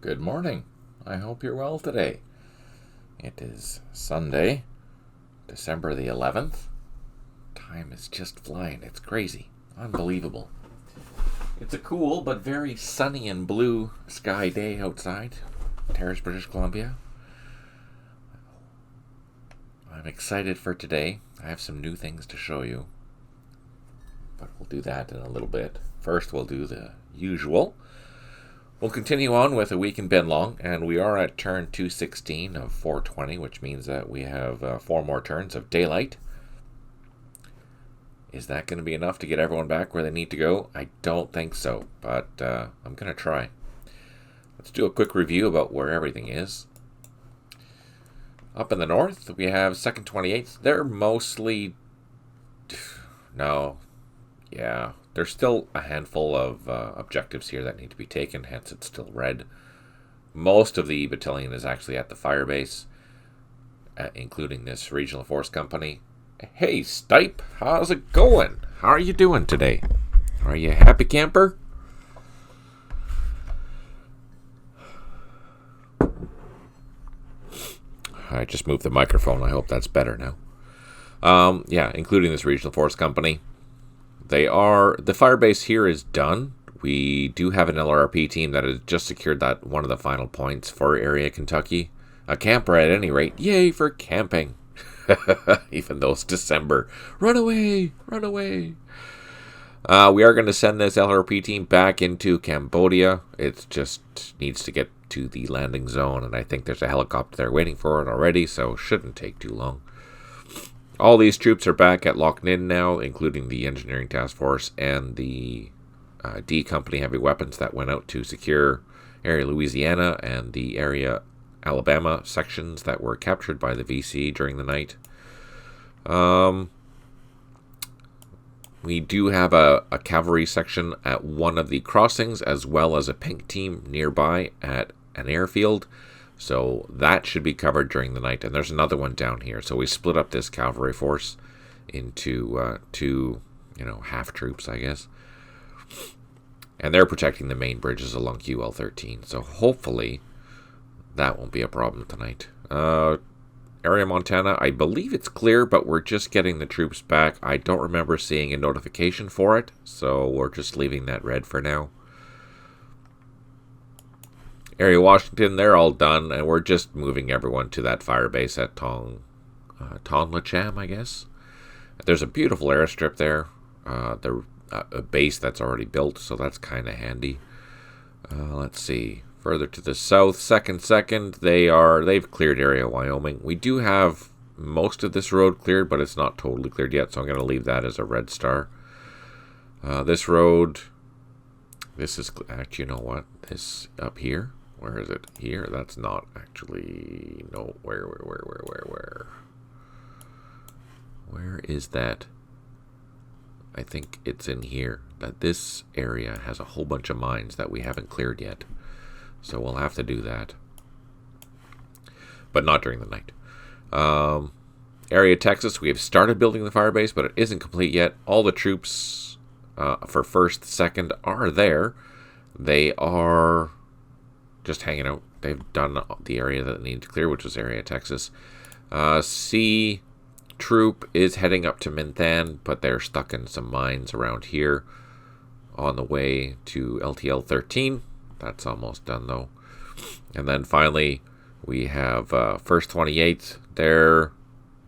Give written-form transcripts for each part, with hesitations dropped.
Good morning. I hope you're well today. It is Sunday, December the 11th. Time is just flying. It's crazy. Unbelievable. It's a cool but very sunny and blue sky day outside, Terrace, British Columbia. I'm excited for today. I have some new things to show you, but we'll do that in a little bit. First, we'll do the usual. We'll continue on with a week in Binh Long, and we are at turn 216 of 420, which means that we have 4 more turns of daylight. Is that going to be enough to get everyone back where they need to go? I don't think so, but I'm going to try. Let's do a quick review about where everything is. Up in the north, we have 2nd 28th. They're mostly... No. Yeah. There's still a handful of objectives here that need to be taken, hence it's still red. Most of the battalion is actually at the firebase, including this regional force company. Hey, Stipe, how's it going? How are you doing today? Are you a happy camper? I just moved the microphone. I hope that's better now. Yeah, including this regional force company. The firebase here is done. We do have an LRP team that has just secured that one of the final points for area Kentucky. A camper at any rate. Yay for camping. Even though it's December. Run away! Run away! We are going to send this LRP team back into Cambodia. It just needs to get to the landing zone, and I think there's a helicopter there waiting for it already, so shouldn't take too long. All these troops are back at Loch Ninh now, including the Engineering Task Force and the D Company Heavy Weapons that went out to secure area Louisiana and the area Alabama sections that were captured by the VC during the night. We do have a cavalry section at one of the crossings, as well as a pink team nearby at an airfield. So that should be covered during the night. And there's another one down here. So we split up this cavalry force into two, half troops, I guess. And they're protecting the main bridges along QL 13. So hopefully that won't be a problem tonight. Area Montana, I believe it's clear, but we're just getting the troops back. I don't remember seeing a notification for it, so we're just leaving that red for now. Area Washington, they're all done, and we're just moving everyone to that firebase at Tonlacham, I guess. There's a beautiful airstrip there. A base that's already built, so that's kind of handy. Let's see. Further to the south, second, they've cleared area Wyoming. We do have most of this road cleared, but it's not totally cleared yet, so I'm going to leave that as a red star. This road, this is, actually, you know what? This up here, where is it? Here? That's not actually, no, where? Where is that? I think it's in here. That this area has a whole bunch of mines that we haven't cleared yet. So we'll have to do that. But not during the night. Area Texas, we have started building the firebase, but it isn't complete yet. All the troops for 1st, 2nd are there. They are just hanging out. They've done the area that they need to clear, which is Area Texas. C troop is heading up to Minthan, but they're stuck in some mines around here on the way to LTL 13. That's almost done, though. And then finally, we have 1st 28th.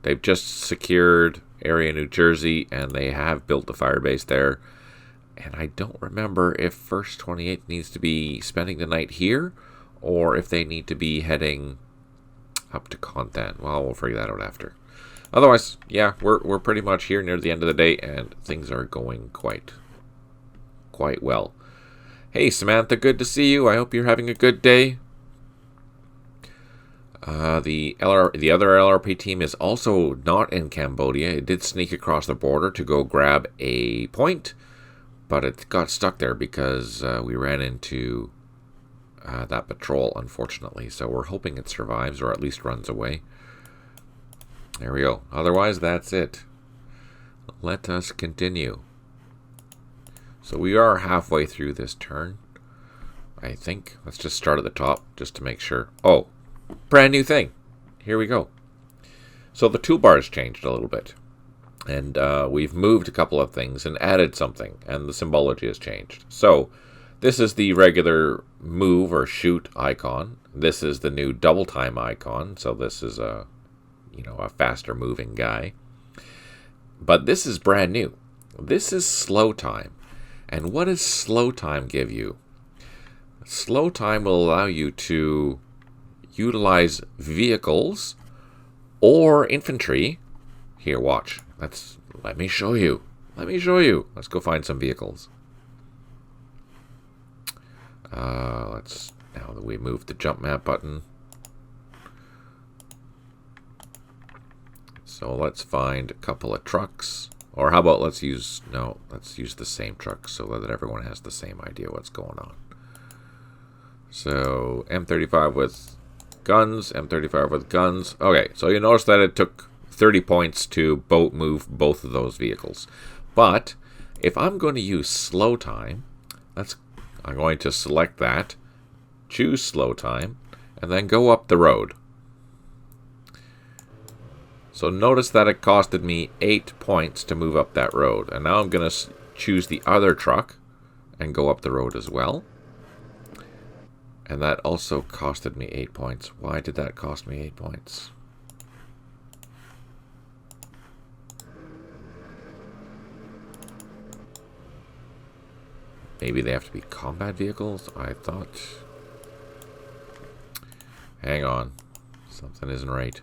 They've just secured area New Jersey, and they have built the firebase there. And I don't remember if 1st 28th needs to be spending the night here, or if they need to be heading up to Contan. Well, we'll figure that out after. Otherwise, yeah, we're pretty much here near the end of the day, and things are going quite well. Hey, Samantha, good to see you. I hope you're having a good day. The other LRP team is also not in Cambodia. It did sneak across the border to go grab a point, but it got stuck there because we ran into that patrol, unfortunately. So we're hoping it survives, or at least runs away. There we go. Otherwise, that's it. Let us continue. So we are halfway through this turn. I think. Let's just start at the top just to make sure. Oh, brand new thing. Here we go. So the toolbar's changed a little bit. And we've moved a couple of things and added something. And the symbology has changed. So this is the regular move or shoot icon. This is the new double time icon. So this is a faster moving guy. But this is brand new. This is slow time. And what does slow time give you? Slow time will allow you to utilize vehicles or infantry. Here, watch. Let me show you. Let's go find some vehicles. Now that we moved the jump map button. So let's find a couple of trucks. Or how about let's use the same trucks so that everyone has the same idea what's going on. So M35 with guns, M35 with guns. Okay, so you notice that it took 30 points to move both of those vehicles. But if I'm going to use slow time, I'm going to select that, choose slow time, and then go up the road. So notice that it costed me 8 points to move up that road. And now I'm going to choose the other truck and go up the road as well. And that also costed me 8 points. Why did that cost me 8 points? Maybe they have to be combat vehicles? I thought... Hang on. Something isn't right.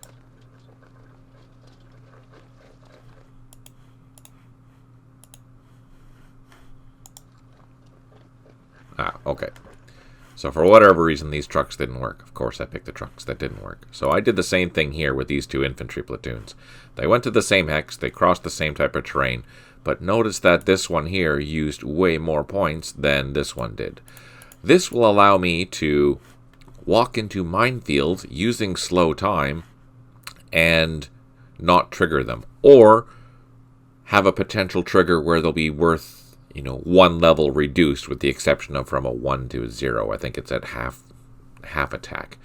Okay. So for whatever reason, these trucks didn't work. Of course, I picked the trucks that didn't work. So I did the same thing here with these two infantry platoons. They went to the same hex, they crossed the same type of terrain, but notice that this one here used way more points than this one did. This will allow me to walk into minefields using slow time and not trigger them. Or have a potential trigger where they'll be worth one level reduced, with the exception of from a 1 to a 0. I think it's at half attack.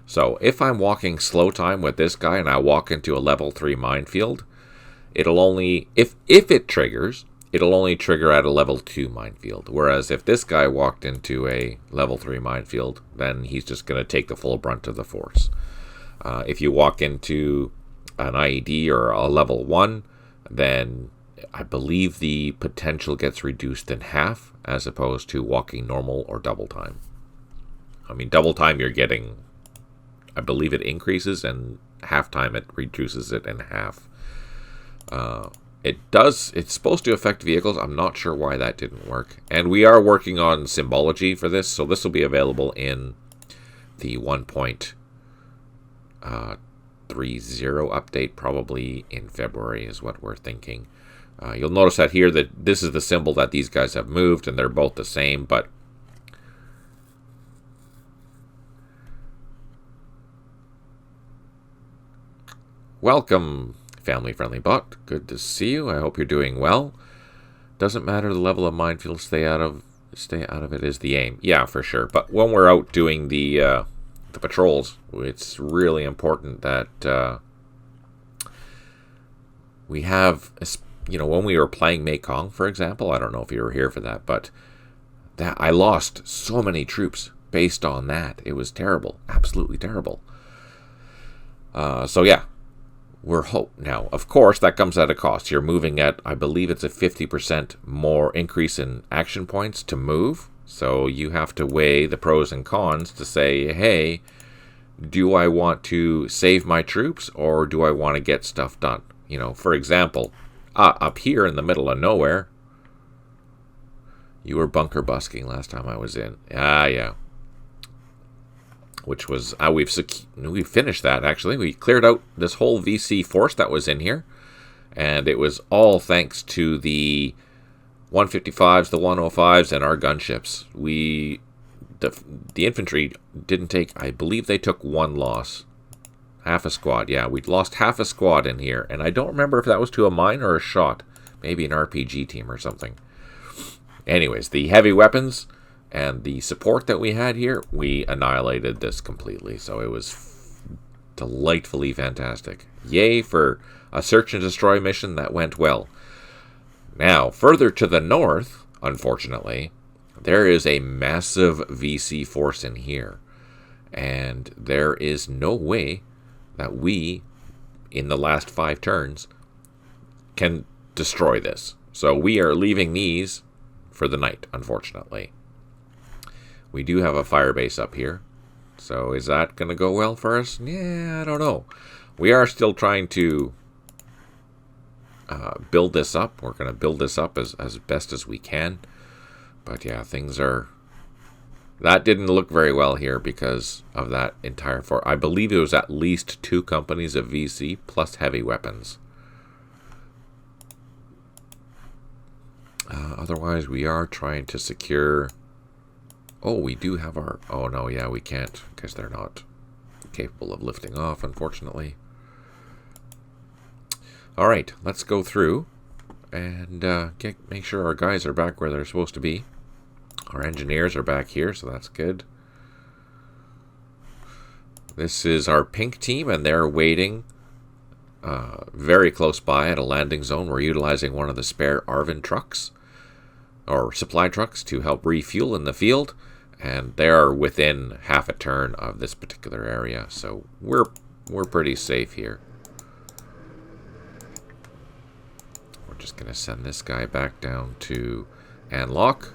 So if I'm walking slow time with this guy and I walk into a level 3 minefield, it'll only, if it triggers, it'll only trigger at a level 2 minefield. Whereas if this guy walked into a level 3 minefield, then he's just going to take the full brunt of the force. If you walk into an IED or a level 1, then I believe the potential gets reduced in half, as opposed to walking normal or double time. I mean, double time you're getting, I believe it increases, and half time it reduces it in half. It's supposed to affect vehicles. I'm not sure why that didn't work. And we are working on symbology for this, so this will be available in the 1.30 update, probably in February is what we're thinking. You'll notice that here that this is the symbol that these guys have moved, and they're both the same, but welcome, family-friendly bot. Good to see you. I hope you're doing well. Doesn't matter the level of minefield, stay out of it is the aim. Yeah, for sure. But when we're out doing the patrols, it's really important that we have, when we were playing Viet Cong, for example, I don't know if you were here for that, but I lost so many troops based on that. It was terrible, absolutely terrible. So yeah, now, of course, that comes at a cost. You're moving at, I believe it's a 50% more increase in action points to move. So you have to weigh the pros and cons to say, hey, do I want to save my troops or do I want to get stuff done? For example, up here in the middle of nowhere, you were bunker busking last time I was in. Yeah. Which was, we finished that, actually. We cleared out this whole VC force that was in here. And it was all thanks to the 155s, the 105s, and our gunships. The infantry didn't take, I believe they took one loss. Half a squad, yeah. We'd lost half a squad in here. And I don't remember if that was to a mine or a shot. Maybe an RPG team or something. Anyways, the heavy weapons, and the support that we had here, we annihilated this completely. So it was delightfully fantastic. Yay for a search and destroy mission that went well. Now, further to the north, unfortunately, there is a massive VC force in here. And there is no way that we, in the last 5 turns, can destroy this. So we are leaving these for the night, unfortunately. We do have a firebase up here. So is that going to go well for us? Yeah, I don't know. We are still trying to build this up. We're going to build this up as best as we can. But yeah, things are... That didn't look very well here because of that entire force. I believe it was at least 2 companies of VC plus heavy weapons. Otherwise, we are trying to secure... Oh, we do have our... Oh, no, yeah, we can't because they're not capable of lifting off, unfortunately. All right, let's go through and make sure our guys are back where they're supposed to be. Our engineers are back here, so that's good. This is our pink team, and they're waiting very close by at a landing zone. We're utilizing one of the spare Arvin trucks, or supply trucks, to help refuel in the field. And they're within half a turn of this particular area, so we're pretty safe here. We're just going to send this guy back down to Anlock.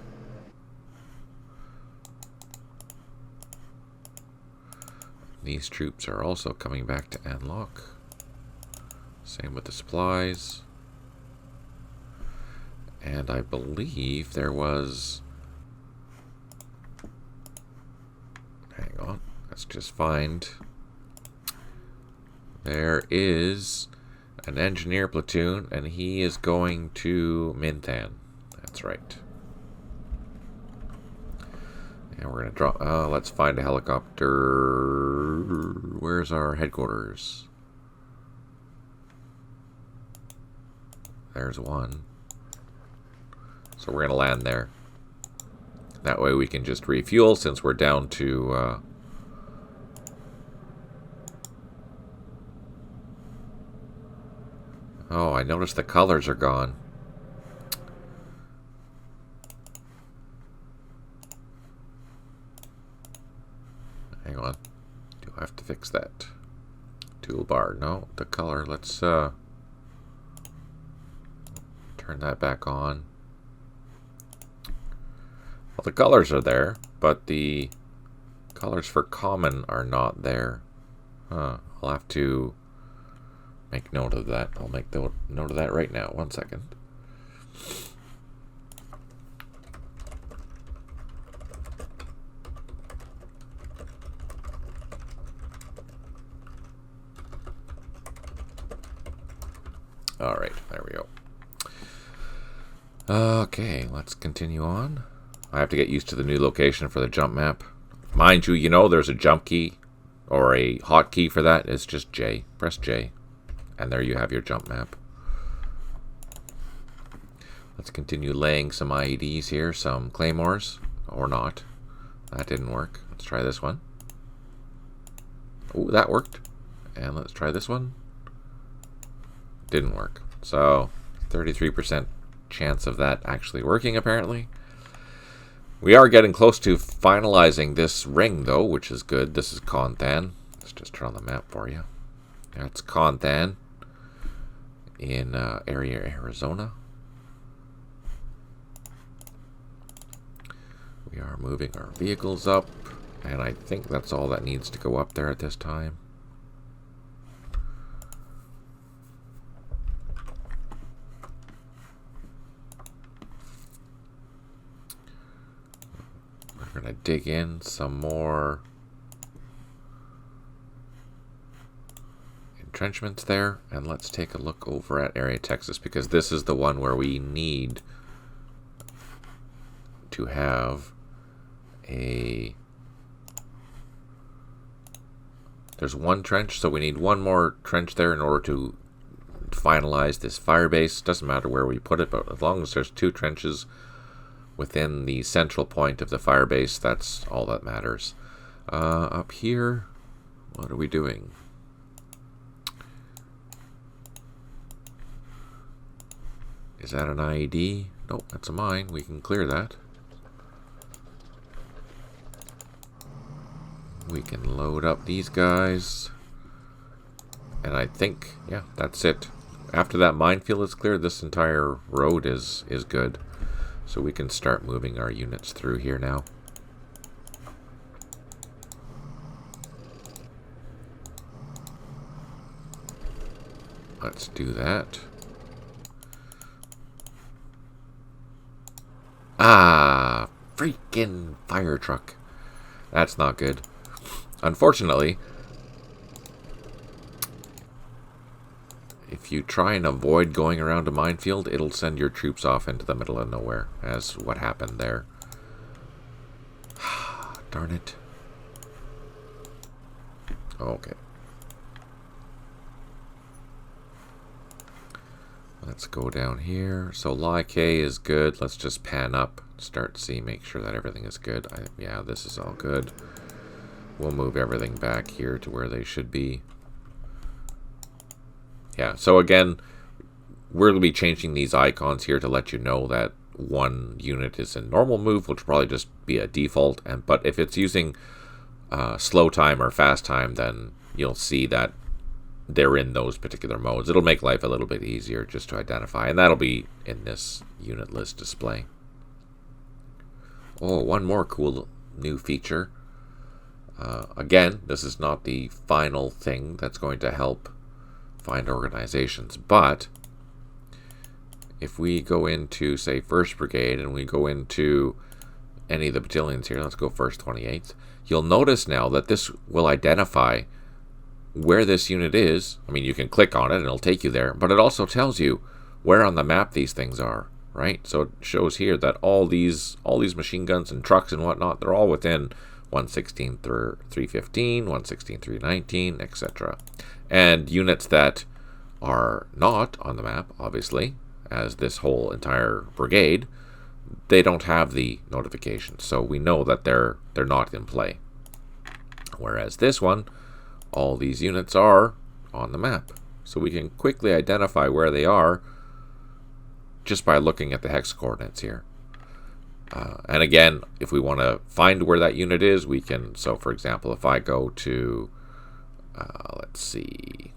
These troops are also coming back to Anlock. Same with the supplies. And I believe there was... Hang on, let's just find... There is an engineer platoon, and he is going to Minthan. That's right. And we're going to drop... let's find a helicopter. Where's our headquarters? There's one. So we're going to land there. That way we can just refuel since we're down to... Oh, I noticed the colors are gone. Hang on. Do I have to fix that? Toolbar. No, the color. Let's turn that back on. Well, the colors are there, but the colors for common are not there. I'll have to make note of that. I'll make note of that right now. 1 second. All right, there we go. Okay, let's continue on. I have to get used to the new location for the jump map. Mind you, you know there's a jump key or a hotkey for that. It's just J. Press J. And there you have your jump map. Let's continue laying some IEDs here. Some claymores. Or not. That didn't work. Let's try this one. Oh, that worked. And let's try this one. Didn't work. So, 33% chance of that actually working, apparently. We are getting close to finalizing this ring, though, which is good. This is Konthan. Let's just turn on the map for you. That's Konthan in area Arizona. We are moving our vehicles up, and I think that's all that needs to go up there at this time. We're going to dig in some more entrenchments there, and let's take a look over at area Texas, because this is the one where we need to have a... There's one trench, so we need one more trench there in order to finalize this firebase. Doesn't matter where we put it, but as long as there's 2 trenches, within the central point of the firebase. That's all that matters. Up here, what are we doing? Is that an IED? Nope, that's a mine. We can clear that. We can load up these guys. And I think, yeah, that's it. After that minefield is cleared, this entire road is good. So we can start moving our units through here now. Let's do that. Ah, freaking fire truck. That's not good. Unfortunately, if you try and avoid going around a minefield, it'll send your troops off into the middle of nowhere, as what happened there. Darn it. Okay. Let's go down here. So Lie K is good. Let's just pan up, start C, make sure that everything is good. Yeah, this is all good. We'll move everything back here to where they should be. Yeah, so again, we're going to be changing these icons here to let you know that one unit is in normal move, which will probably just be a default. But if it's using slow time or fast time, then you'll see that they're in those particular modes. It'll make life a little bit easier just to identify, and that'll be in this unit list display. Oh, one more cool new feature. Again, this is not the final thing that's going to help find organizations, but if we go into, say, 1st Brigade, and we go into any of the battalions here, let's go 1st 28th, you'll notice now that this will identify where this unit is. I mean, you can click on it and it'll take you there, but it also tells you where on the map these things are, right? So it shows here that all these machine guns and trucks and whatnot, they're all within 116 through 315, 116 through 319, etc. And units that are not on the map, obviously, as this whole entire brigade, they don't have the notification, so we know that they're not in play. Whereas this one, all these units are on the map, so we can quickly identify where they are just by looking at the hex coordinates here. And again, if we want to find where that unit is, we can. So for example, if I go to let's see,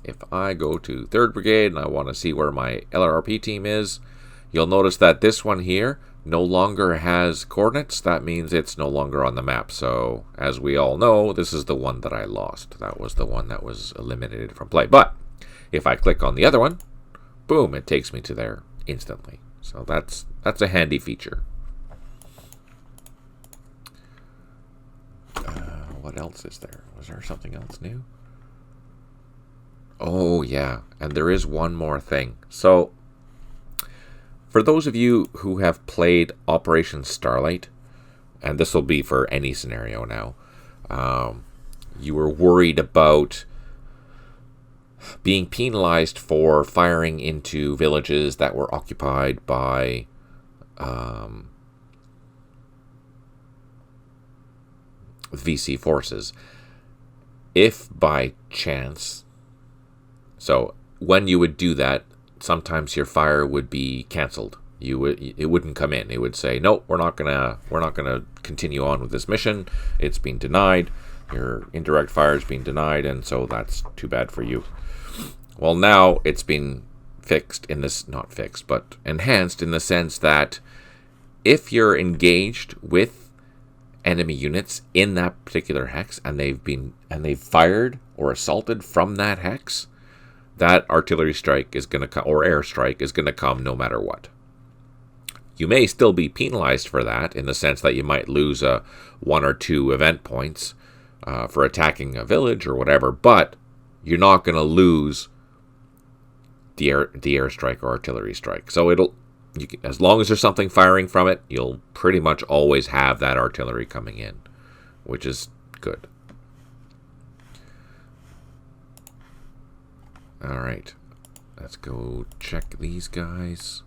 if I go to 3rd Brigade and I want to see where my LRRP team is, you'll notice that this one here no longer has coordinates. That means it's no longer on the map. So as we all know, this is the one that I lost. That was the one that was eliminated from play. But if I click on the other one, boom, it takes me to there instantly. So that's a handy feature. What else is there? Was there something else new? Oh yeah, and there is one more thing. So for those of you who have played Operation Starlight, and this will be for any scenario now, you were worried about being penalized for firing into villages that were occupied by VC forces. If by chance, so when you would do that, sometimes your fire would be canceled. It wouldn't come in. It would say, "Nope, we're not gonna continue on with this mission. It's been denied. Your indirect fire has been denied, and so that's too bad for you." Well, now it's been fixed in this, not fixed, but enhanced in the sense that if you're engaged with enemy units in that particular hex and they've fired or assaulted from that hex, that artillery strike is going to come, or airstrike is going to come no matter what. You may still be penalized for that in the sense that you might lose 1 or 2 event points for attacking a village or whatever, but you're not going to lose the airstrike or artillery strike. So as long as there's something firing from it, you'll pretty much always have that artillery coming in, which is good. All right, let's go check these guys.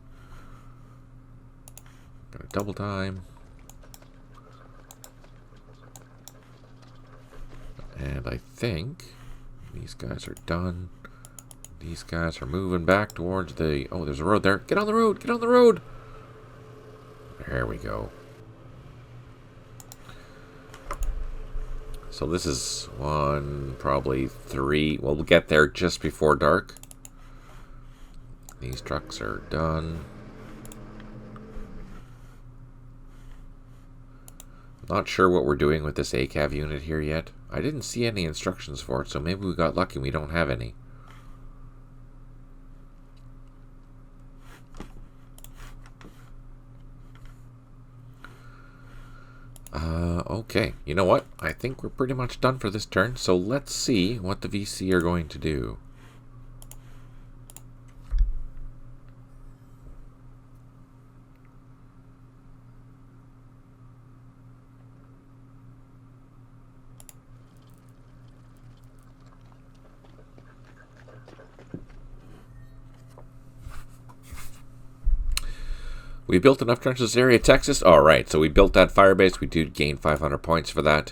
Gonna double time. And I think these guys are done. These guys are moving back towards the... Oh, there's a road there. Get on the road! Get on the road! There we go. So this is one, probably three. Well, we'll get there just before dark. These trucks are done. Not sure what we're doing with this ACAV unit here yet. I didn't see any instructions for it, so maybe we got lucky and we don't have any. Okay, you know what? I think we're pretty much done for this turn, so let's see what the VC are going to do. We built enough trenches area, Texas. All right, so we built that fire base. We did gain 500 points for that.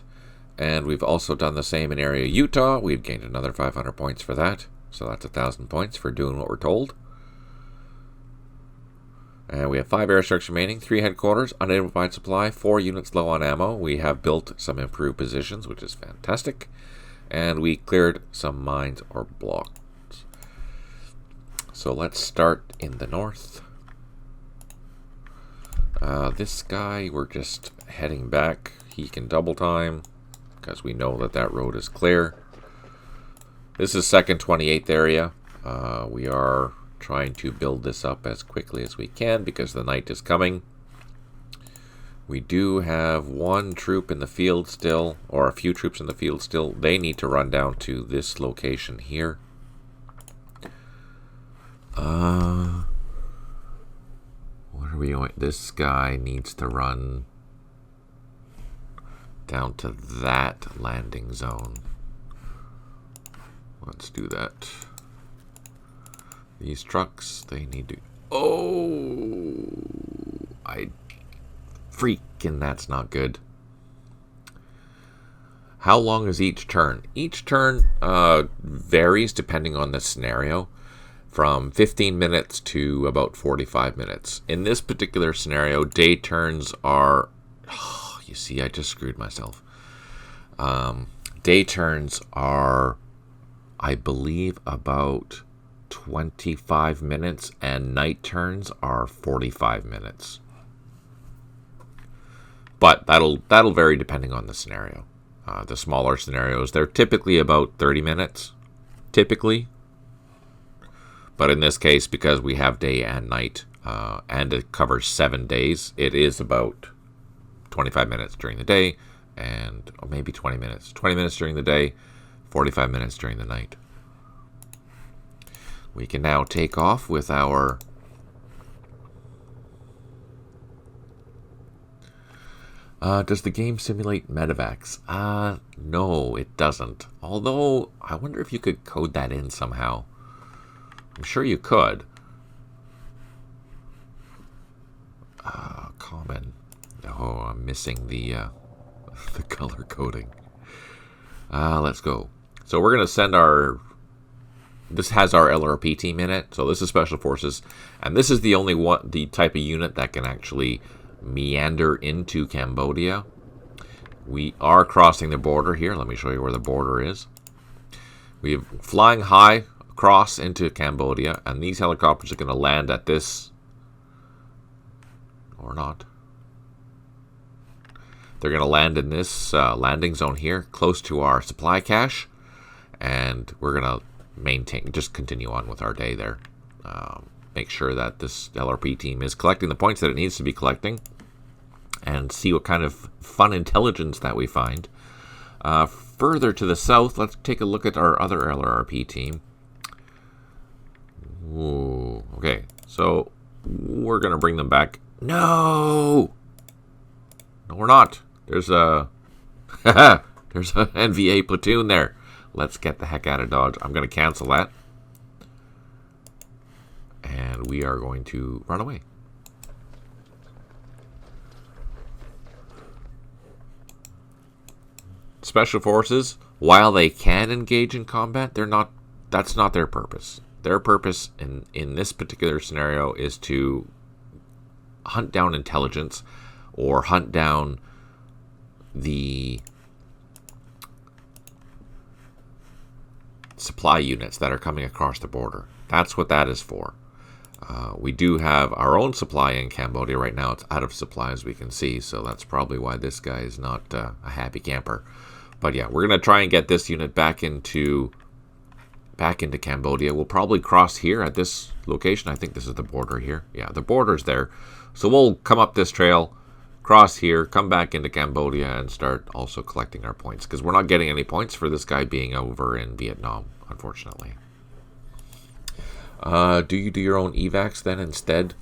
And we've also done the same in area Utah. We've gained another 500 points for that. So that's 1,000 points for doing what we're told. And we have 5 airstrikes remaining, 3 headquarters, unidentified supply, 4 units low on ammo. We have built some improved positions, which is fantastic. And we cleared some mines or blocks. So let's start in the north. This guy, we're just heading back. He can double time because we know that that road is clear. This is 2nd 28th area. We are trying to build this up as quickly as we can because the night is coming. We do have 1 troop in the field still, or a few troops in the field still. They need to run down to this location here. Where are we going? This guy needs to run down to that landing zone. Let's do that. These trucks, they need to... Oh! Freaking, that's not good. How long is each turn? Each turn varies depending on the scenario. From 15 minutes to about 45 minutes. In this particular scenario, day turns are... Oh, you see, I just screwed myself. Day turns are, I believe, about 25 minutes, and night turns are 45 minutes. But that'll vary depending on the scenario. The smaller scenarios, they're typically about 30 minutes. Typically. But in this case, because we have day and night, and it covers 7 days, it is about 25 minutes during the day, and or maybe 20 minutes. 20 minutes during the day, 45 minutes during the night. We can now take off with our... does the game simulate medevacs? No, it doesn't. Although, I wonder if you could code that in somehow. I'm sure you could. Common. Oh, I'm missing the the color coding. Let's go. So we're gonna send our... This has our LRP team in it. So this is Special Forces, and this is the only one, the type of unit that can actually meander into Cambodia. We are crossing the border here. Let me show you where the border is. We're flying high across into Cambodia, and these helicopters are going to land at this, or not. They're going to land in this landing zone here, close to our supply cache, and we're going to just continue on with our day there. Make sure that this LRP team is collecting the points that it needs to be collecting, and see what kind of fun intelligence that we find. Further to the south, let's take a look at our other LRP team. Ooh, okay, so we're gonna bring them back. No, we're not. There's a there's a NVA platoon there. Let's get the heck out of Dodge. I'm gonna cancel that, and we are going to run away. special forces, while they can engage in combat, that's not their purpose. Their purpose in this particular scenario is to hunt down intelligence or hunt down the supply units that are coming across the border. That's what that is for. We do have our own supply in Cambodia right now. It's out of supply, as we can see, so that's probably why this guy is not a happy camper. But yeah, we're going to try and get this unit back into Cambodia. We'll probably cross here at this location. I think this is the border here. Yeah, the border's there. So we'll come up this trail, cross here, come back into Cambodia, and start also collecting our points, because we're not getting any points for this guy being over in Vietnam, unfortunately. Do you do your own evacs then instead?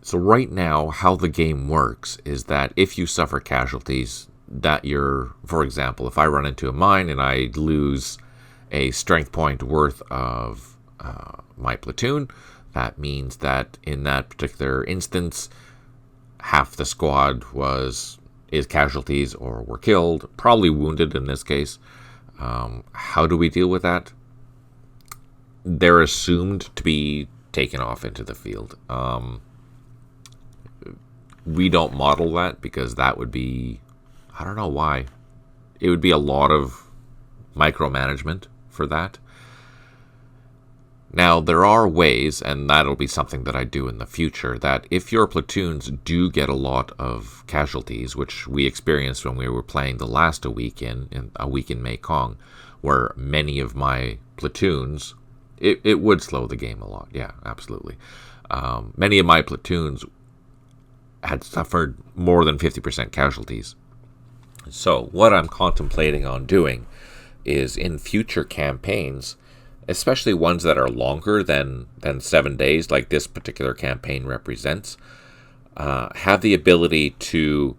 So right now, how the game works is that if you suffer casualties, that you're, for example, if I run into a mine and I lose a strength point worth of my platoon, that means that in that particular instance, half the squad is casualties or were killed, probably wounded in this case. How do we deal with that? They're assumed to be taken off into the field. We don't model that because that would be, I don't know why. It would be a lot of micromanagement for that. Now, there are ways, and that'll be something that I do in the future, that if your platoons do get a lot of casualties, which we experienced when we were playing the last a week in Viet Cong, where many of my platoons, it would slow the game a lot. Yeah, absolutely. Many of my platoons had suffered more than 50% casualties. So what I'm contemplating on doing is in future campaigns, especially ones that are longer than 7 days, like this particular campaign represents, have the ability to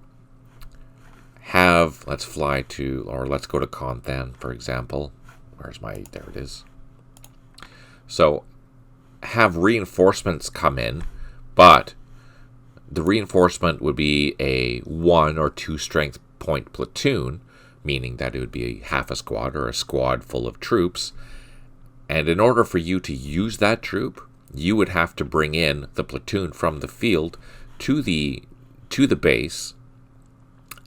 have, let's go to Conthan, for example. There it is. So have reinforcements come in, but the reinforcement would be a 1 or 2 strength point platoon, meaning that it would be half a squad or a squad full of troops. And in order for you to use that troop, you would have to bring in the platoon from the field to the base,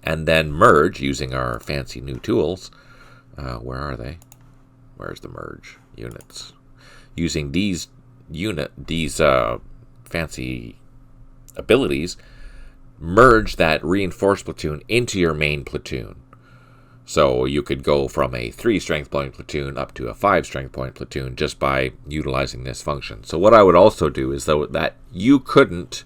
and then merge using our fancy new tools. Where are they? Where's the merge units? Using these fancy abilities, merge that reinforced platoon into your main platoon. So you could go from a 3 strength point platoon up to a 5 strength point platoon just by utilizing this function. So what I would also do is that you couldn't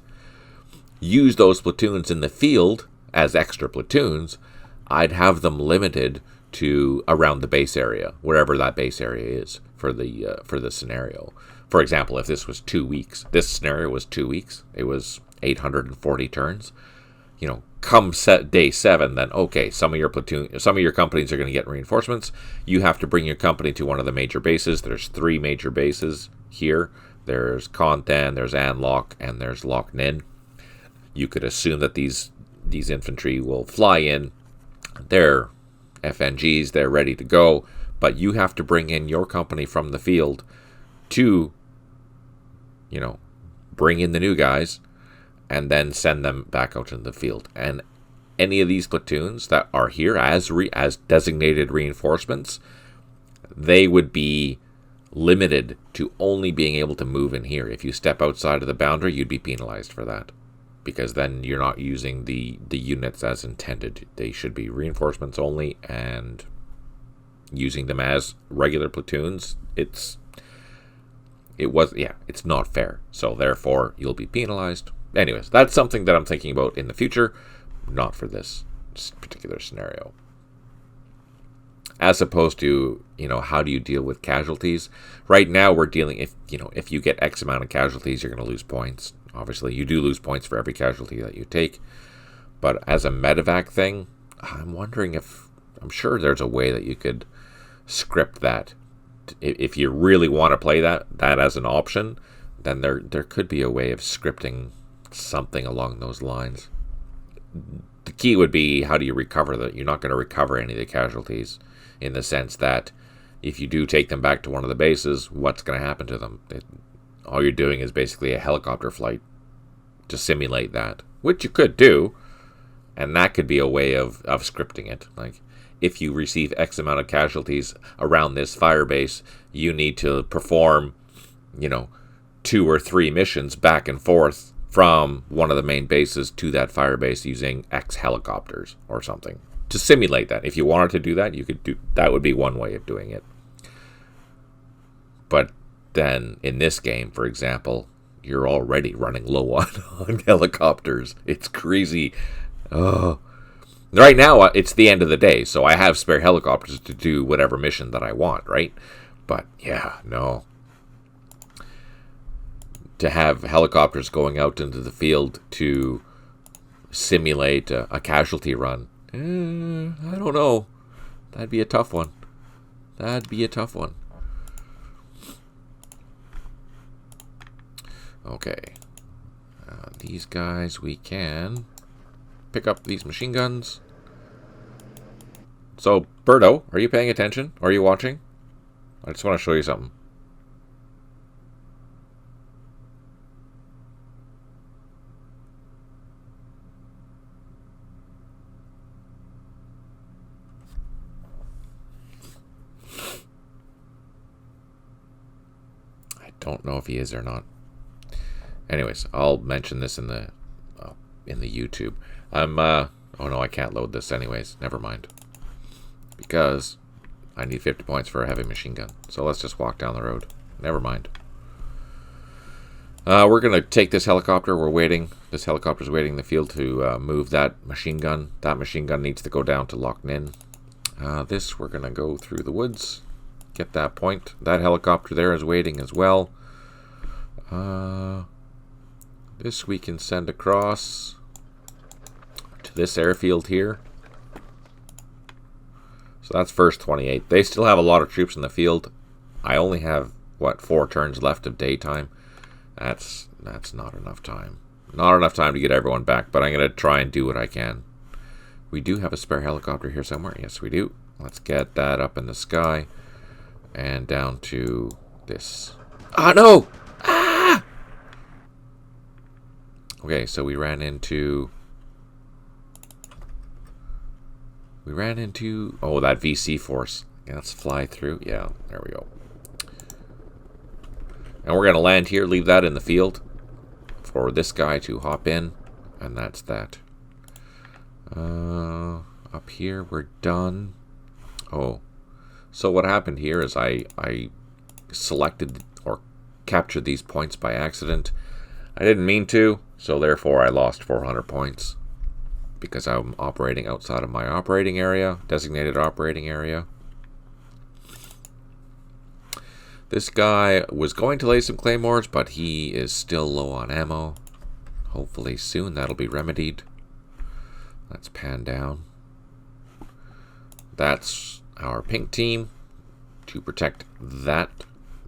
use those platoons in the field as extra platoons. I'd have them limited to around the base area, wherever that base area is for the scenario. For example, if this was 2 weeks, this scenario was 2 weeks. It was 840 turns. Come set day 7, then okay, some of your companies are going to get reinforcements. You have to bring your company to one of the major bases. There's 3 major bases here. There's Conthan, there's An Loc, and there's Loc Ninh. You could assume that these infantry will fly in. They're FNGs, they're ready to go, but you have to bring in your company from the field to, bring in the new guys, and then send them back out in the field. And any of these platoons that are here as designated reinforcements, they would be limited to only being able to move in here. If you step outside of the boundary, you'd be penalized for that, because then you're not using the units as intended. They should be reinforcements only, and using them as regular platoons, it's not fair. So therefore, you'll be penalized. Anyways, that's something that I'm thinking about in the future, not for this particular scenario. As opposed to, how do you deal with casualties? Right now, we're dealing, if you get X amount of casualties, you're going to lose points. Obviously, you do lose points for every casualty that you take. But as a medevac thing, I'm sure there's a way that you could script that. If you really want to play that as an option, then there could be a way of scripting something along those lines. the key would be, how do you recover that? You're not going to recover any of the casualties, in the sense that if you do take them back to one of the bases, what's going to happen to them? All you're doing is basically a helicopter flight to simulate that, which you could do, and that could be a way of scripting it. Like, if you receive X amount of casualties around this firebase, you need to perform, 2 or 3 missions back and forth from one of the main bases to that firebase using X helicopters or something to simulate that. If you wanted to do that, you could do that. Would be one way of doing it. But then in this game, for example, you're already running low on helicopters. It's crazy. Oh. Right now, it's the end of the day, so I have spare helicopters to do whatever mission that I want, right? But yeah, no. To have helicopters going out into the field to simulate a casualty run, I don't know. That'd be a tough one. Okay. These guys, we can pick up these machine guns. So, Birdo, are you paying attention? Are you watching? I just want to show you something. I don't know if he is or not. Anyways, I'll mention this in the YouTube. Oh no, I can't load this anyways. Never mind. Because I need 50 points for a heavy machine gun. So let's just walk down the road. Never mind. We're going to take this helicopter. We're waiting. This helicopter's waiting in the field to move that machine gun. That machine gun needs to go down to Loch Ninh. This, we're going to go through the woods. Get that point. That helicopter there is waiting as well. This we can send across to this airfield here. So that's first 28. They still have a lot of troops in the field. I only have, 4 turns left of daytime. That's not enough time. Not enough time to get everyone back, but I'm going to try and do what I can. We do have a spare helicopter here somewhere. Yes, we do. Let's get that up in the sky and down to this. Ah, no! Ah! Okay, so we ran into that VC force. Yeah, let's fly through. Yeah, there we go. And we're going to land here, leave that in the field for this guy to hop in, and that's that. Up here, we're done. Oh, so what happened here is I selected or captured these points by accident. I didn't mean to, so therefore I lost 400 points because I'm operating outside of my operating area, designated operating area. This guy was going to lay some claymores, but he is still low on ammo. Hopefully soon that'll be remedied. Let's pan down. That's our pink team to protect that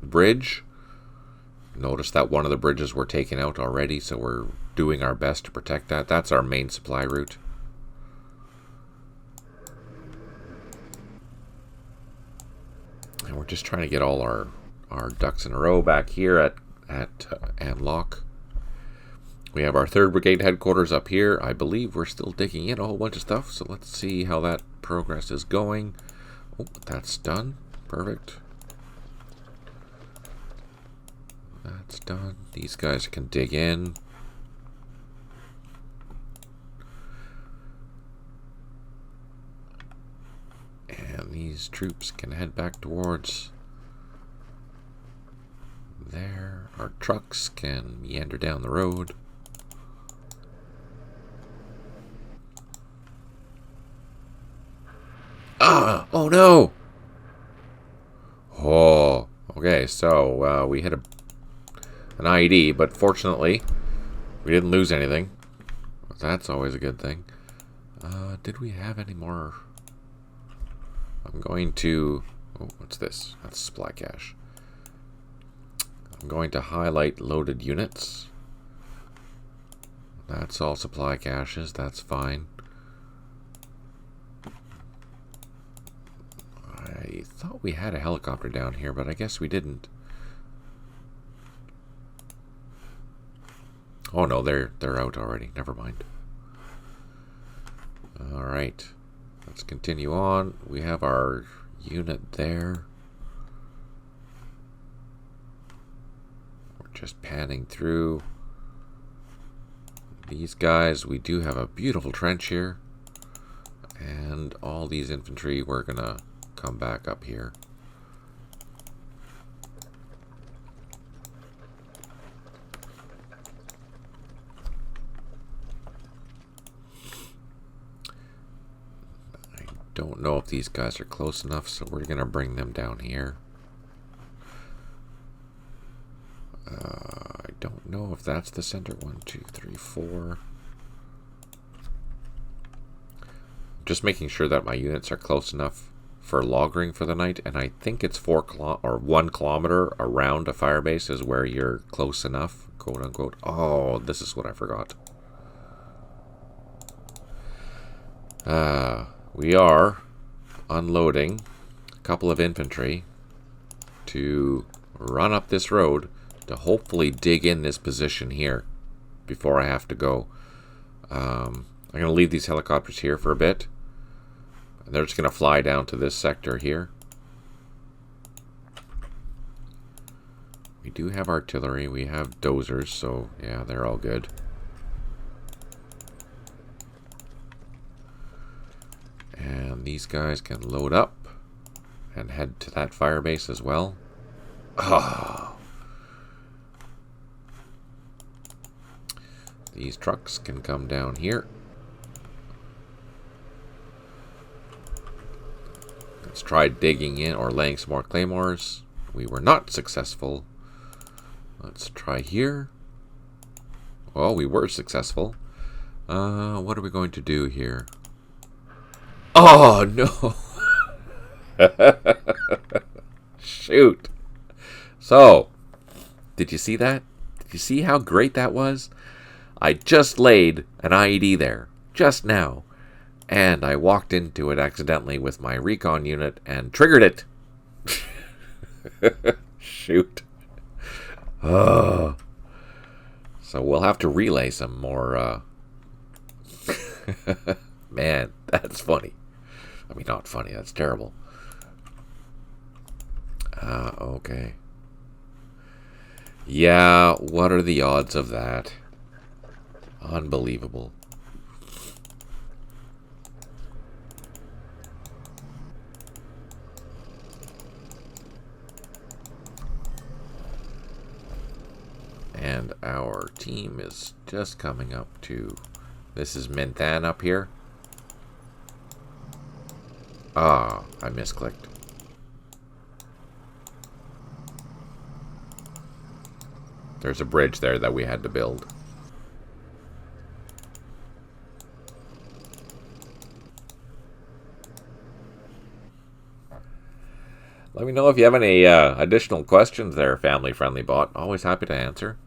bridge. Notice that one of the bridges were taken out already, so we're doing our best to protect that. That's our main supply route. And we're just trying to get all our ducks in a row back here at Amlock. We have our 3rd Brigade headquarters up here. I believe we're still digging in a whole bunch of stuff, so let's see how that progress is going. Oh, that's done. Perfect. That's done. These guys can dig in. And these troops can head back towards there. Our trucks can meander down the road. Ah! Oh no! Oh, okay, so we hit an IED, but fortunately we didn't lose anything. That's always a good thing. Did we have any more? I'm going to... Oh, what's this? That's supply cache. I'm going to highlight loaded units. That's all supply caches. That's fine. I thought we had a helicopter down here, but I guess we didn't. Oh no, they're out already. Never mind. All right, let's continue on. We have our unit there. We're just panning through these guys. We do have a beautiful trench here, and all these infantry, we're gonna come back up here. I don't know if these guys are close enough, so we're gonna bring them down here. I don't know if that's the center. 1, 2, 3, 4. Just making sure that my units are close enough for logging for the night, and I think it's 1 kilometer around a firebase is where you're close enough, quote unquote. Oh, this is what I forgot. We are unloading a couple of infantry to run up this road to hopefully dig in this position here before I have to go. I'm going to leave these helicopters here for a bit. And they're just going to fly down to this sector here. We do have artillery. We have dozers, so yeah, they're all good. And these guys can load up and head to that firebase as well. Oh. These trucks can come down here. Let's try digging in or laying some more claymores. We were not successful. Let's try here. Well, we were successful. What are we going to do here? Oh, no. Shoot. So, did you see that? Did you see how great that was? I just laid an IED there, just now, and I walked into it accidentally with my recon unit and triggered it. Shoot. Oh. So we'll have to relay some more. Man, that's funny. I mean, not funny, that's terrible. Okay. Yeah, what are the odds of that? Unbelievable. And our team is just coming up to... This is Menthan up here. Ah, I misclicked. There's a bridge there that we had to build. Let me know if you have any additional questions there, Family Friendly Bot. Always happy to answer.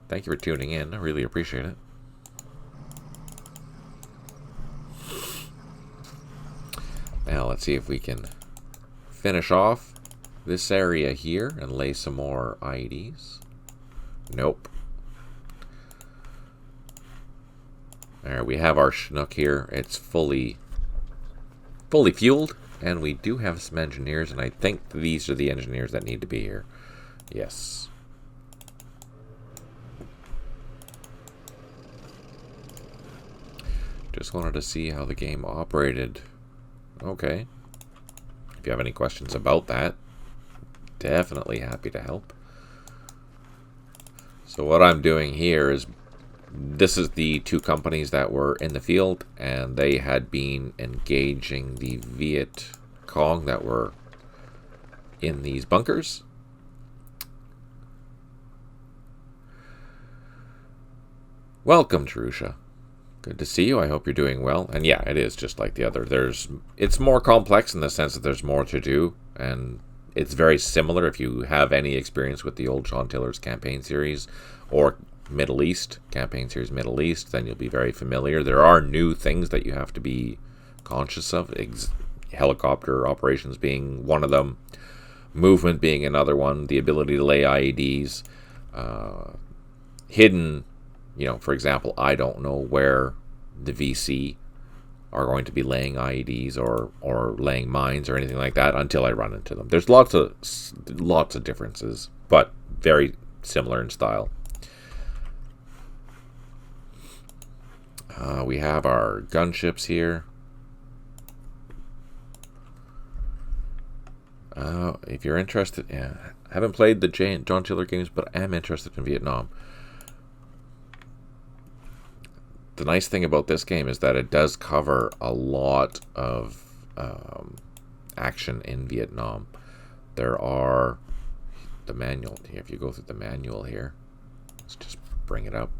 Thank you for tuning in. I really appreciate it. Now, let's see if we can finish off this area here and lay some more IEDs. Nope. There, we have our Chinook here. It's fully fueled. And we do have some engineers, and I think these are the engineers that need to be here. Yes. Just wanted to see how the game operated. Okay. If you have any questions about that, definitely happy to help. So what I'm doing here is, this is the two companies that were in the field, and they had been engaging the Viet Cong that were in these bunkers. Welcome, Jerusha. Good to see you. I hope you're doing well. And yeah, it is just like the other. It's more complex in the sense that there's more to do, and it's very similar if you have any experience with the old Sean Tiller's campaign series, or Middle East, Campaign Series Middle East, then you'll be very familiar. There are new things that you have to be conscious of. Helicopter operations being one of them. Movement being another one. The ability to lay IEDs. Hidden, for example, I don't know where the VC are going to be laying IEDs or laying mines or anything like that until I run into them. There's lots of differences, but very similar in style. We have our gunships here. If you're interested, I haven't played the John Tiller games, but I am interested in Vietnam. The nice thing about this game is that it does cover a lot of action in Vietnam. There are the manual here. If you go through the manual here, let's just bring it up.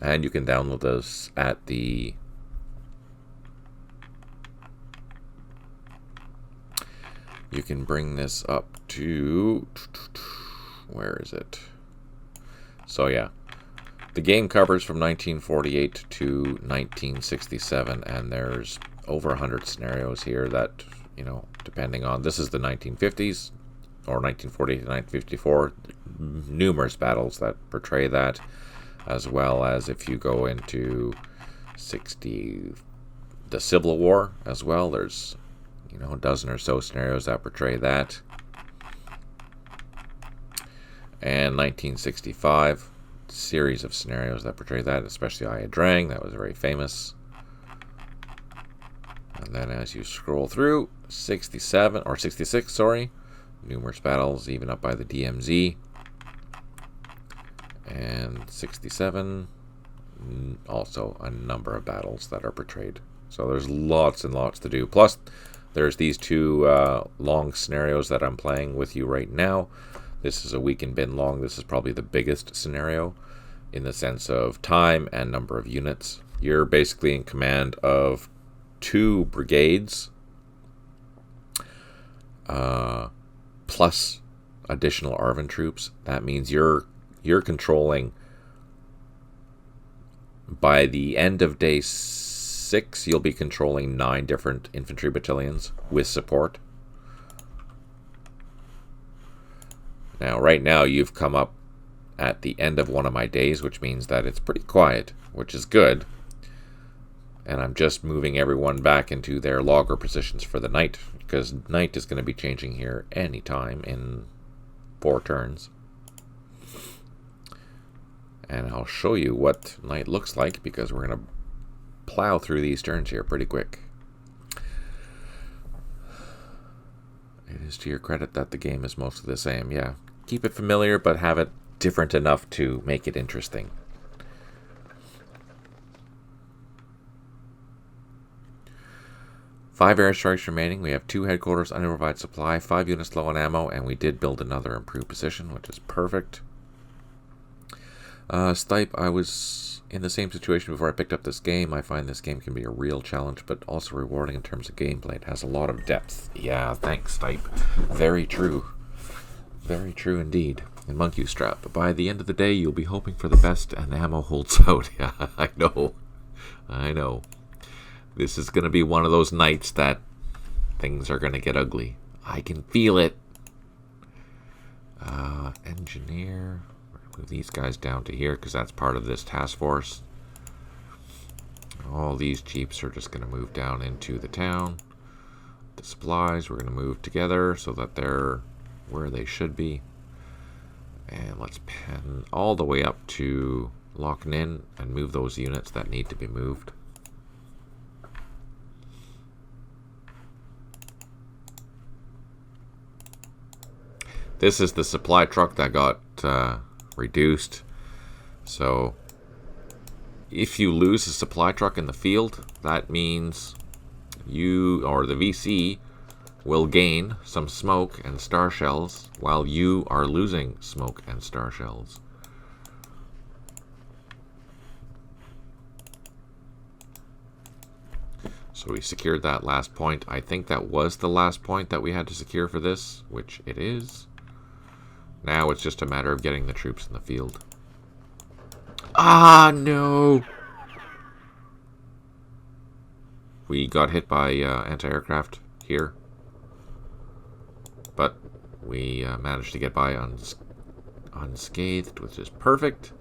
And you can download those at the you can bring this up to, where is it? So yeah, the game covers from 1948 to 1967, and there's over 100 scenarios here that, depending on, this is the 1950s, or 1948 to 1954, numerous battles that portray that, as well as if you go into the Civil War as well, there's a dozen or so scenarios that portray that. And 1965, series of scenarios that portray that, especially Ia Drang, that was very famous. And then as you scroll through, 67 or 66, sorry, numerous battles even up by the DMZ. And 67, also a number of battles that are portrayed. So there's lots and lots to do. Plus, there's these two long scenarios that I'm playing with you right now. This is a week in Binh Long. This is probably the biggest scenario in the sense of time and number of units. You're basically in command of 2 brigades plus additional ARVN troops. That means you're controlling, by the end of day 6, you'll be controlling 9 different infantry battalions with support. Now, right now, you've come up at the end of one of my days, which means that it's pretty quiet, which is good. And I'm just moving everyone back into their logger positions for the night, because night is going to be changing here anytime in 4 turns. And I'll show you what night looks like, because we're going to plow through these turns here pretty quick. It is to your credit that the game is mostly the same. Yeah, keep it familiar, but have it different enough to make it interesting. Five airstrikes remaining. We have 2 headquarters, unimprovised supply, 5 units low on ammo, and we did build another improved position, which is perfect. Stipe, I was in the same situation before I picked up this game. I find this game can be a real challenge, but also rewarding in terms of gameplay. It has a lot of depth. Yeah, thanks, Stipe. Very true. Very true indeed. And Monkey Strap. But by the end of the day, you'll be hoping for the best, and ammo holds out. Yeah, I know. I know. This is going to be one of those nights that things are going to get ugly. I can feel it. Engineer. Move these guys down to here because that's part of this task force. All these jeeps are just going to move down into the town. The supplies we're going to move together so that they're where they should be. And let's pen all the way up to Loch Ninh and move those units that need to be moved. This is the supply truck that got reduced. So if you lose a supply truck in the field, that means you or the VC will gain some smoke and star shells while you are losing smoke and star shells. So we secured that last point. I think that was the last point that we had to secure for this, which it is. Now it's just a matter of getting the troops in the field. Ah, no! We got hit by anti-aircraft here. But we managed to get by unscathed, which is perfect.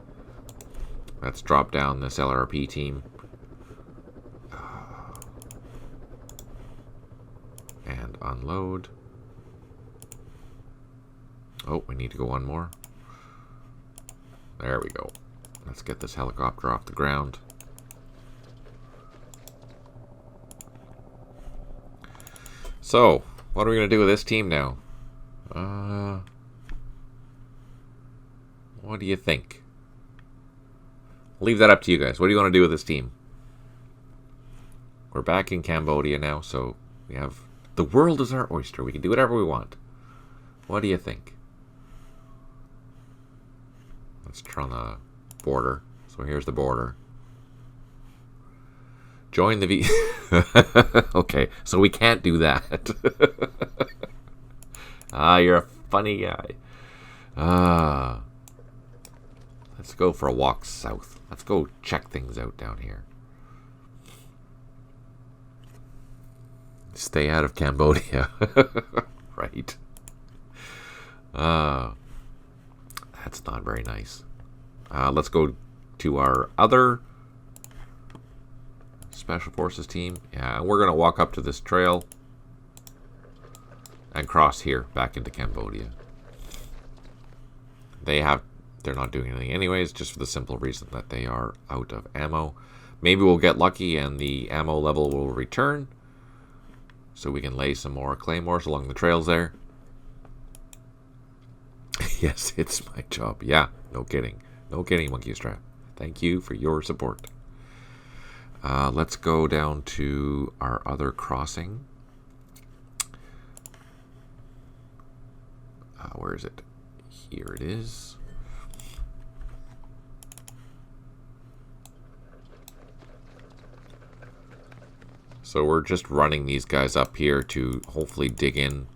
Let's drop down this LRP team. And unload. Oh, we need to go one more. There we go. Let's get this helicopter off the ground. So, what are we going to do with this team now? What do you think? Leave that up to you guys. What do you want to do with this team? We're back in Cambodia now, so we have... The world is our oyster. We can do whatever we want. What do you think? Let's turn on the border. So here's the border. Join the Okay, so we can't do that. You're a funny guy. Let's go for a walk south. Let's go check things out down here. Stay out of Cambodia. Right. That's not very nice. Let's go to our other Special Forces team. Yeah, we're going to walk up to this trail and cross here back into Cambodia. They're not doing anything anyways, just for the simple reason that they are out of ammo. Maybe we'll get lucky and the ammo level will return, so we can lay some more claymores along the trails there. Yes, it's my job. Yeah, no kidding. No kidding, Monkey Strap. Thank you for your support. Let's go down to our other crossing. Where is it? Here it is. So we're just running these guys up here to hopefully dig in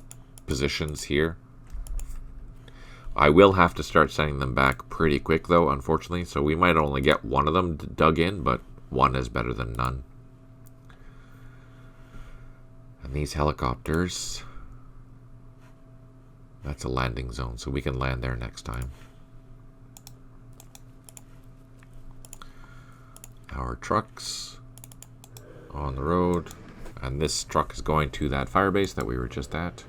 positions here. I will have to start sending them back pretty quick though, unfortunately. So we might only get one of them dug in, but one is better than none. And these helicopters, that's a landing zone, so we can land there next time. Our trucks on the road, and this truck is going to that firebase that we were just at.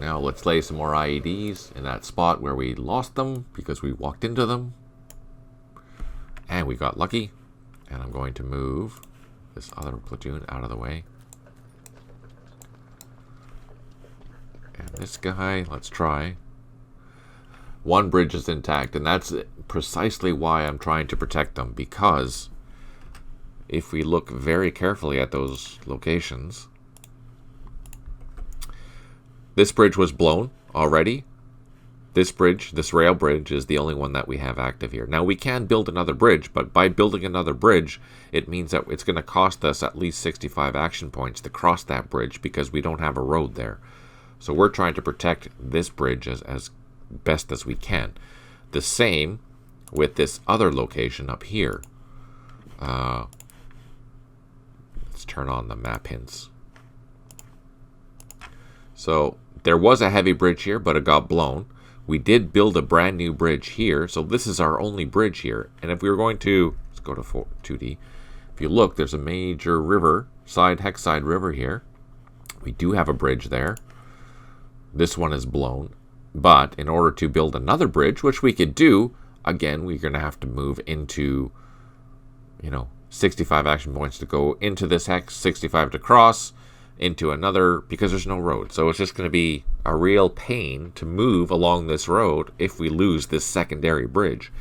Now let's lay some more IEDs in that spot where we lost them because we walked into them. And we got lucky. And I'm going to move this other platoon out of the way. And this guy, let's try. One bridge is intact, and that's precisely why I'm trying to protect them, because if we look very carefully at those locations, this bridge was blown already. This bridge, this rail bridge, is the only one that we have active here. Now, we can build another bridge, but by building another bridge, it means that it's going to cost us at least 65 action points to cross that bridge because we don't have a road there. So we're trying to protect this bridge as best as we can. The same with this other location up here. Let's turn on the map hints. So there was a heavy bridge here, but it got blown. We did build a brand new bridge here, so this is our only bridge here. And if we were going to, let's go to 2D. If you look, there's a major river, Hexside River here. We do have a bridge there. This one is blown. But in order to build another bridge, which we could do, again, we're going to have to move into, 65 action points to go into this hex, 65 to cross, into another, because there's no road. So it's just going to be a real pain to move along this road if we lose this secondary bridge.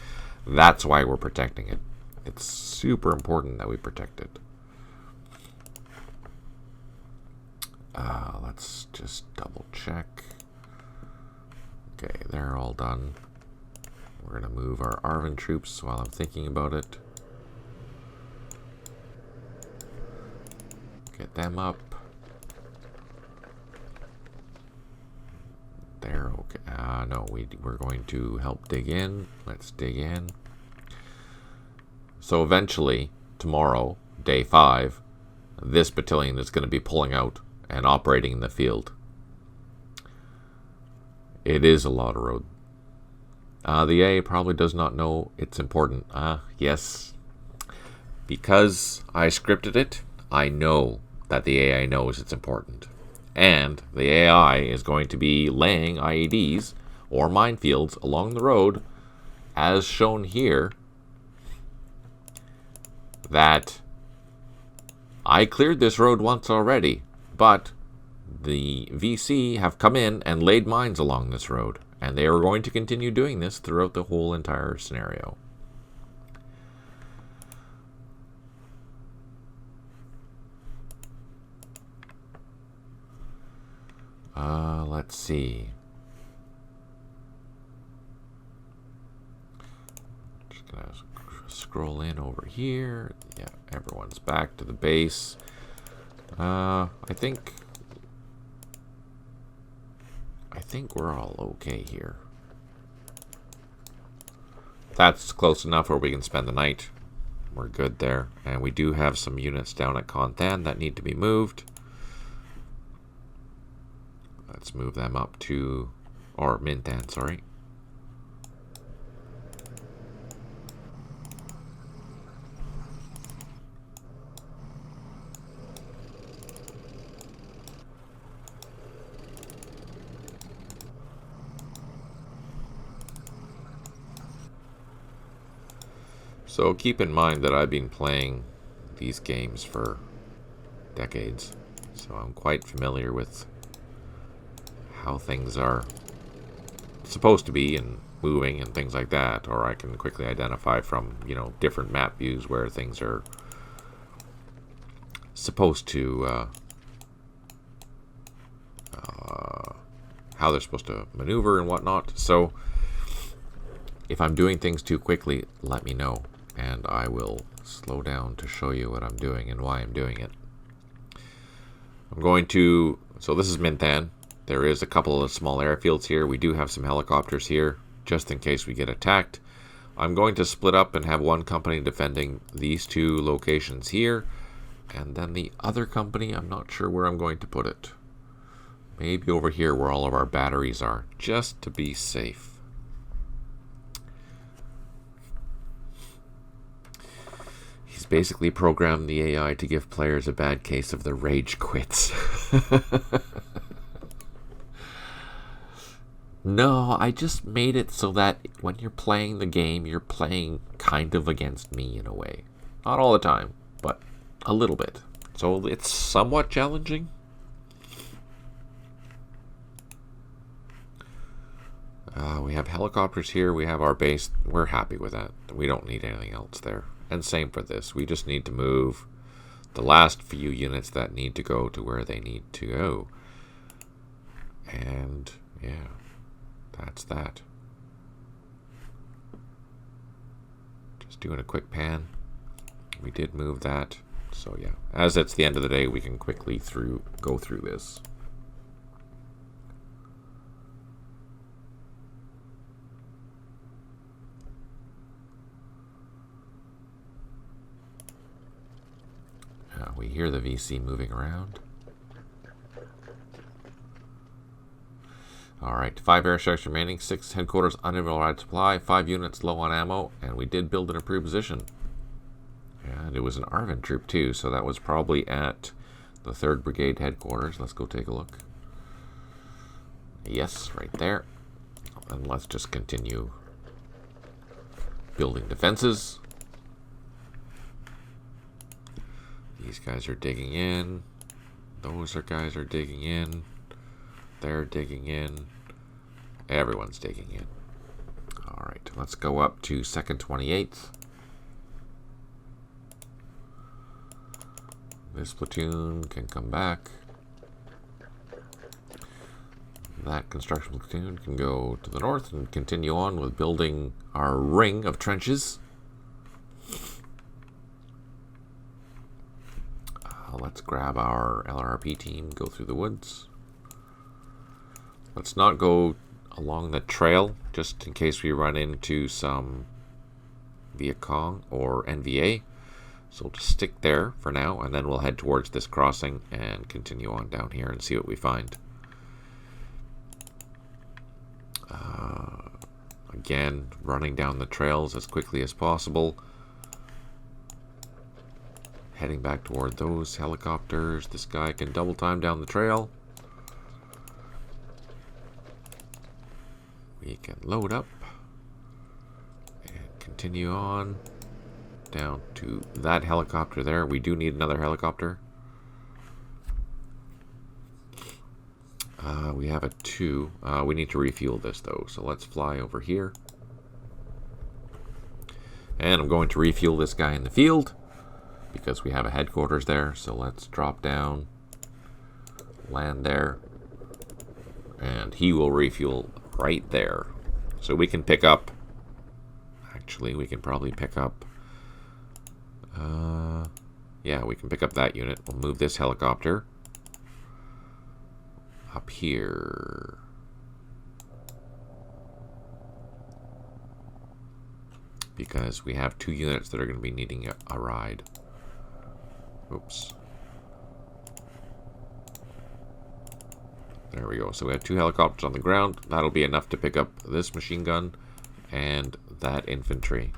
That's why we're protecting it. It's super important that we protect it. Let's just double check. Okay, they're all done. We're going to move our Arvin troops while I'm thinking about it. Get them up. there. Okay. No, we're going to help dig in. Let's dig in. So eventually, tomorrow, day 5, this battalion is going to be pulling out and operating in the field. It is a lot of road. The A probably does not know it's important. Yes. Because I scripted it, I know that the AI knows it's important. And the AI is going to be laying IEDs or minefields along the road, as shown here, that I cleared this road once already, but the VC have come in and laid mines along this road, and they are going to continue doing this throughout the whole entire scenario. Let's see. Just gonna scroll in over here. Yeah, everyone's back to the base. I think we're all okay here. That's close enough where we can spend the night. We're good there. And we do have some units down at Konthan that need to be moved. Let's move them up to, or Mintan, sorry. So keep in mind that I've been playing these games for decades, so I'm quite familiar with how things are supposed to be and moving and things like that, or I can quickly identify from, different map views where things are supposed to, how they're supposed to maneuver and whatnot. So if I'm doing things too quickly, let me know, and I will slow down to show you what I'm doing and why I'm doing it. I'm going to, so this is Mintan. There is a couple of small airfields here. We do have some helicopters here, just in case we get attacked. I'm going to split up and have one company defending these 2 locations here, and then the other company, I'm not sure where I'm going to put it. Maybe over here where all of our batteries are, just to be safe. He's basically programmed the AI to give players a bad case of the rage quits. No, I just made it so that when you're playing the game, you're playing kind of against me in a way. Not all the time, but a little bit. So it's somewhat challenging. We have helicopters here. We have our base. We're happy with that. We don't need anything else there. And same for this. We just need to move the last few units that need to go to where they need to go. And yeah, that's that. Just doing a quick pan. We did move that. So yeah, as it's the end of the day, we can quickly go through this. We hear the VC moving around. Alright, 5 airstrikes remaining, 6 headquarters unavailable supply, 5 units low on ammo, and we did build an improved position. And it was an Arvin troop too, so that was probably at the 3rd Brigade headquarters. Let's go take a look. Yes, right there. And let's just continue building defenses. These guys are digging in. Those guys are digging in. They're digging in. Everyone's digging in. Alright, let's go up to 2nd 28th. This platoon can come back. That construction platoon can go to the north and continue on with building our ring of trenches. Let's grab our LRP team, go through the woods. Let's not go along the trail, just in case we run into some Viet Cong or NVA. So we'll just stick there for now, and then we'll head towards this crossing and continue on down here and see what we find. Again, running down the trails as quickly as possible. Heading back toward those helicopters. This guy can double time down the trail. We can load up and continue on down to that helicopter there. We do need another helicopter. We have a 2. We need to refuel this though, so let's fly over here. And I'm going to refuel this guy in the field because we have a headquarters there. So let's drop down, land there, and he will refuel right there. So we can pick up, actually we can probably pick up, yeah, we can pick up that unit. We'll move this helicopter up here. Because we have 2 units that are going to be needing a ride. Oops. There we go. So we have 2 helicopters on the ground. That'll be enough to pick up this machine gun and that infantry.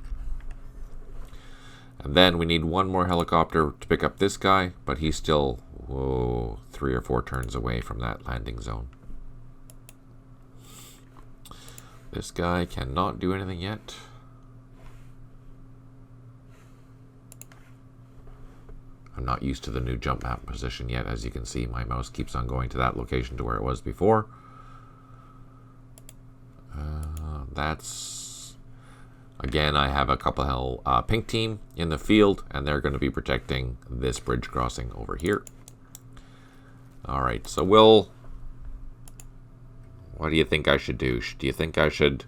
And then we need 1 more helicopter to pick up this guy, but he's still, 3 or 4 turns away from that landing zone. This guy cannot do anything yet. I'm not used to the new jump map position yet. As you can see, my mouse keeps on going to that location to where it was before. That's... Again, I have a couple pink team in the field, and they're going to be protecting this bridge crossing over here. Alright, so what do you think I should do? Do you think I should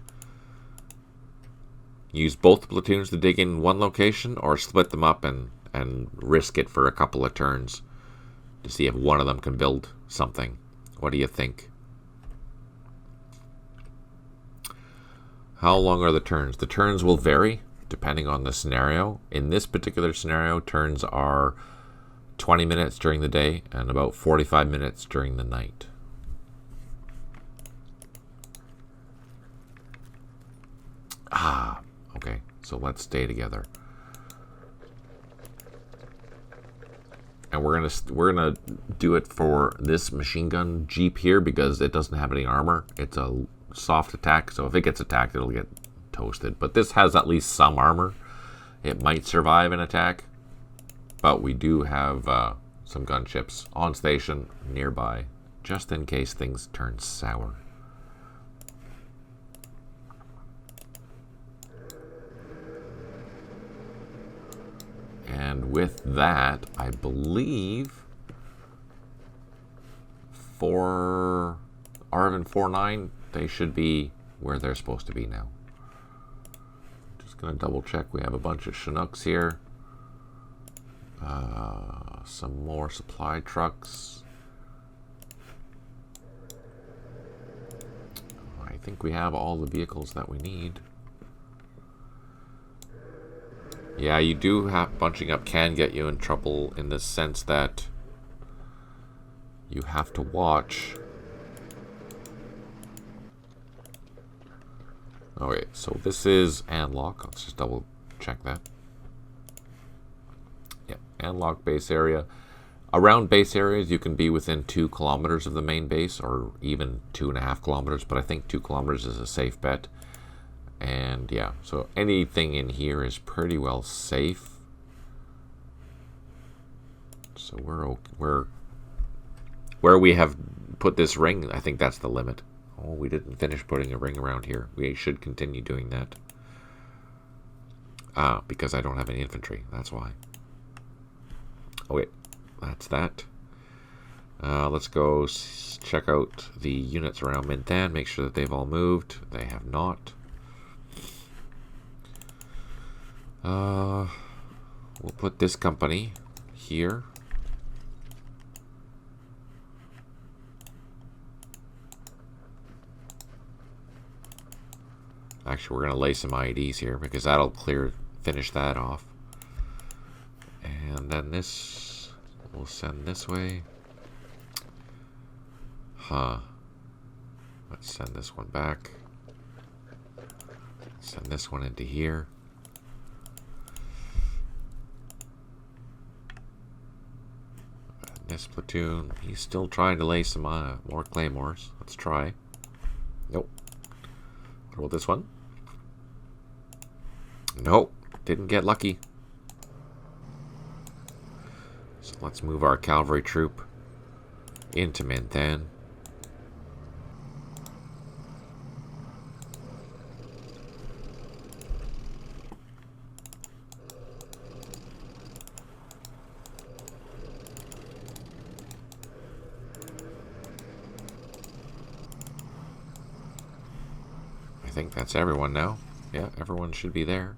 use both platoons to dig in one location, or split them up and risk it for a couple of turns to see if one of them can build something? What do you think? How long are the turns? The turns will vary depending on the scenario. In this particular scenario, turns are 20 minutes during the day and about 45 minutes during the night. Okay, so let's stay together. And we're gonna do it for this machine gun Jeep here because it doesn't have any armor. It's a soft attack, so if it gets attacked, it'll get toasted. But this has at least some armor. It might survive an attack, but we do have some gunships on station nearby, just in case things turn sour. And with that, I believe for Arvin 49, they should be where they're supposed to be now. Just gonna double check. We have a bunch of Chinooks here. Some more supply trucks. I think we have all the vehicles that we need. Yeah, you do have bunching up can get you in trouble in the sense that you have to watch. Okay, so this is Anlock. Let's just double check that. Yeah, Anlock base area. Around base areas, you can be within 2 kilometers of the main base, or even 2.5 kilometers, but I think 2 kilometers is a safe bet. And yeah, so anything in here is pretty well safe. So we're where we have put this ring, I think that's the limit. Oh, we didn't finish putting a ring around here. We should continue doing that. Because I don't have any infantry, that's why. Okay, that's that. Let's go check out the units around Mintan, make sure that they've all moved. They have not. We'll put this company here. Actually, we're going to lay some IEDs here because that'll finish that off. And then this, we'll send this way. Huh. Let's send this one back. Send this one into here. And this platoon, he's still trying to lay some more claymores. Let's try. Nope. What about this one? Nope. Didn't get lucky. So let's move our cavalry troop into Mintan. I think that's everyone now. Yeah, everyone should be there.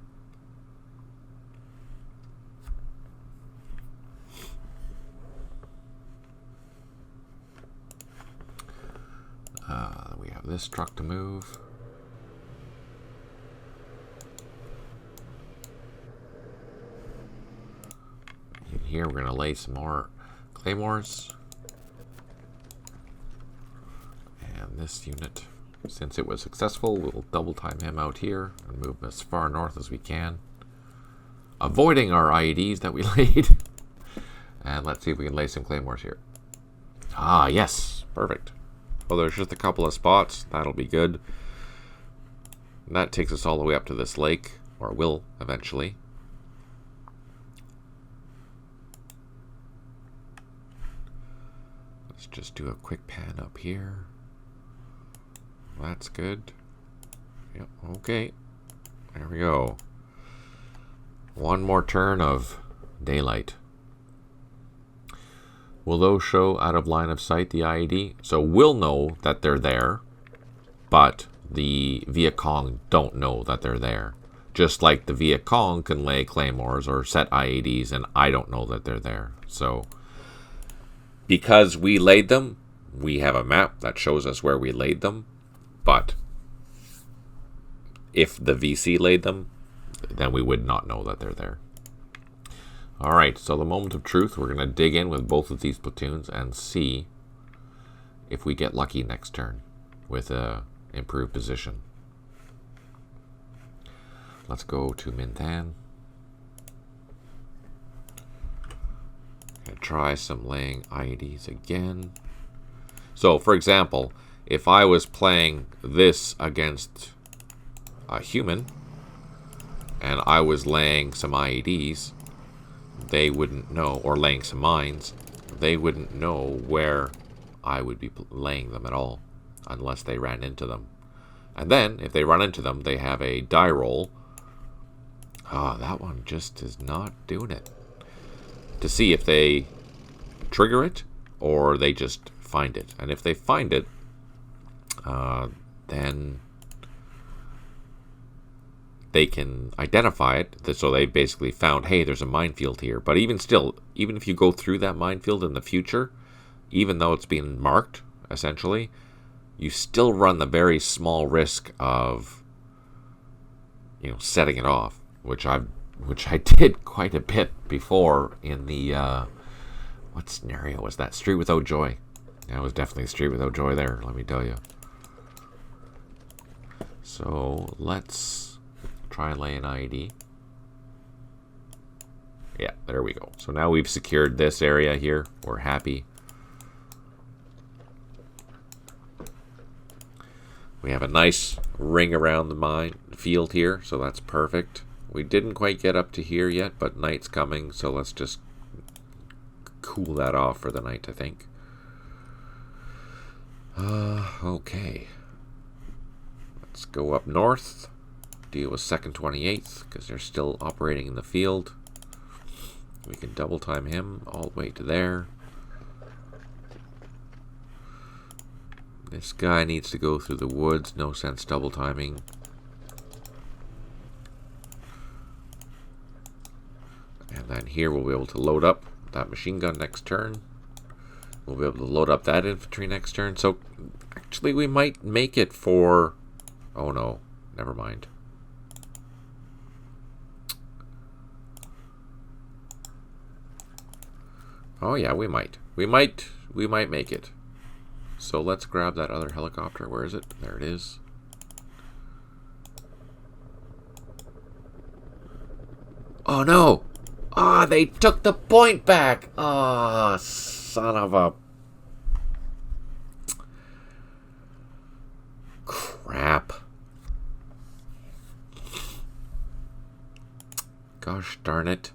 We have this truck to move. In here, we're going to lay some more claymores. And this unit, since it was successful, we'll double time him out here and move as far north as we can, avoiding our IEDs that we laid. And let's see if we can lay some claymores here. Ah, yes, perfect. Well, there's just a couple of spots. That'll be good. And that takes us all the way up to this lake, or will eventually. Let's just do a quick pan up here. That's good. Yep, okay. There we go. One more turn of daylight. Will those show out of line of sight, the IED? So we'll know that they're there, but the Viet Cong don't know that they're there. Just like the Viet Cong can lay claymores or set IEDs, and I don't know that they're there. So because we laid them, we have a map that shows us where we laid them. But if the VC laid them, then we would not know that they're there. All right, so the moment of truth, we're going to dig in with both of these platoons and see if we get lucky next turn with a improved position. Let's go to Mintan. Gonna try some laying IEDs again. So, for example, if I was playing this against a human and I was laying some IEDs, they wouldn't know, or laying some mines, they wouldn't know where I would be laying them at all unless they ran into them. And then, if they run into them, they have a die roll. Ah, that one just is not doing it. To see if they trigger it or they just find it. And if they find it, then they can identify it. So they basically found, hey, there's a minefield here. But even still, even if you go through that minefield in the future, even though it's been marked, essentially, you still run the very small risk of, setting it off, which I did quite a bit before in the, what scenario was that? Street Without Joy. That was definitely Street Without Joy there, let me tell you. So let's try and lay an IED. Yeah, there we go. So now we've secured this area here. We're happy. We have a nice ring around the mine field here, so that's perfect. We didn't quite get up to here yet, but night's coming, so let's just cool that off for the night, I think. Okay. Let's go up north, deal with 2nd 28th, because they're still operating in the field. We can double time him all the way to there. This guy needs to go through the woods, no sense double timing. And then here we'll be able to load up that machine gun next turn. We'll be able to load up that infantry next turn. So actually we might make it for... Oh no, never mind. Oh yeah, we might. We might make it. So let's grab that other helicopter. Where is it? There it is. Oh no! Ah, oh, they took the point back! Ah, oh, son of a... crap. Gosh darn it.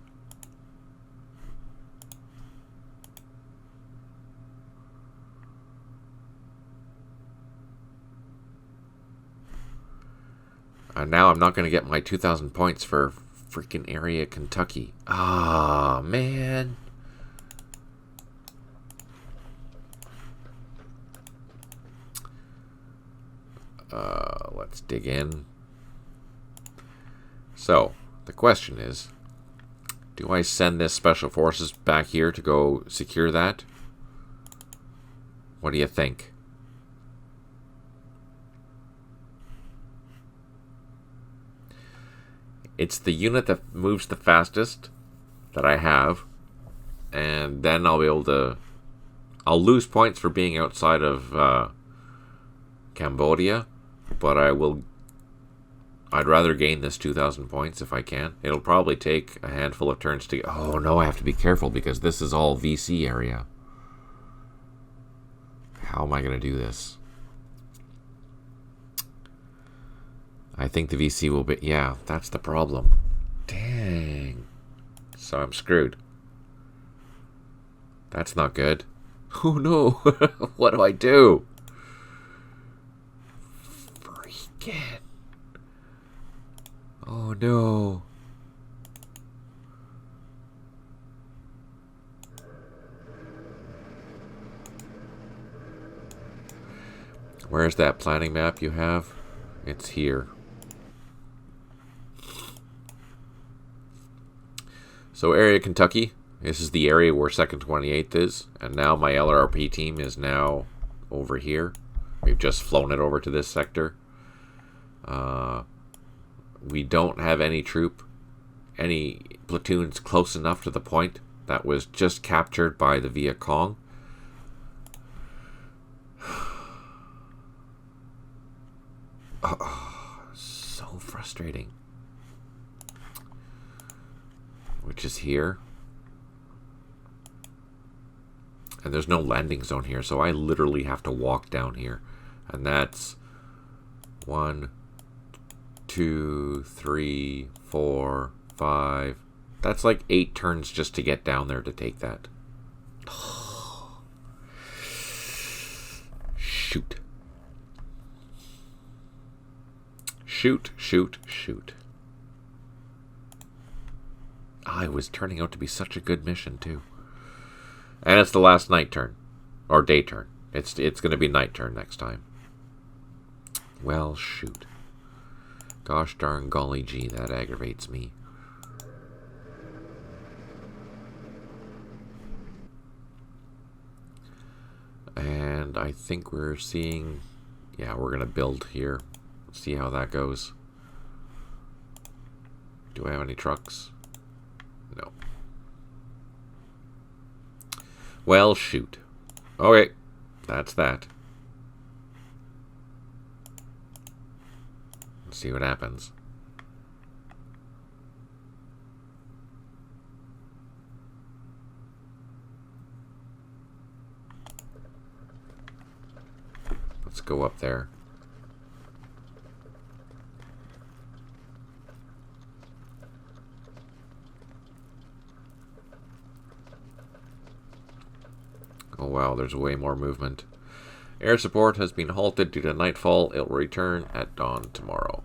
Now I'm not going to get my 2,000 points for freaking area Kentucky. Ah, oh, man. Let's dig in. So, the question is, do I send this Special Forces back here to go secure that? What do you think? It's the unit that moves the fastest that I have, and then I'll be able to... I'll lose points for being outside of Cambodia, but I'd rather gain this 2,000 points if I can. It'll probably take a handful of turns to get... Oh no, I have to be careful because this is all VC area. How am I going to do this? I think the VC will be... Yeah, that's the problem. Dang. So I'm screwed. That's not good. Oh no. What do I do? Freaking. Oh no. Where's that planning map you have? It's here. So area Kentucky, this is the area where 2nd 28th is, and now my LRP team is now over here. We've just flown it over to this sector. We don't have any platoons close enough to the point that was just captured by the Viet Cong. Oh, so frustrating. Which is here. And there's no landing zone here, so I literally have to walk down here. And that's 1, 2, 3, 4, 5. That's like 8 turns just to get down there to take that. Shoot. Shoot, shoot, shoot. Ah, it was turning out to be such a good mission, too. And it's the last night turn. Or day turn. It's going to be night turn next time. Well, shoot. Gosh darn golly gee, that aggravates me. And I think we're seeing... Yeah, we're going to build here. See how that goes. Do I have any trucks? No. Well, shoot. Okay, that's that. Let's see what happens. Let's go up there. Oh wow, there's way more movement. Air support has been halted due to nightfall. It will return at dawn tomorrow.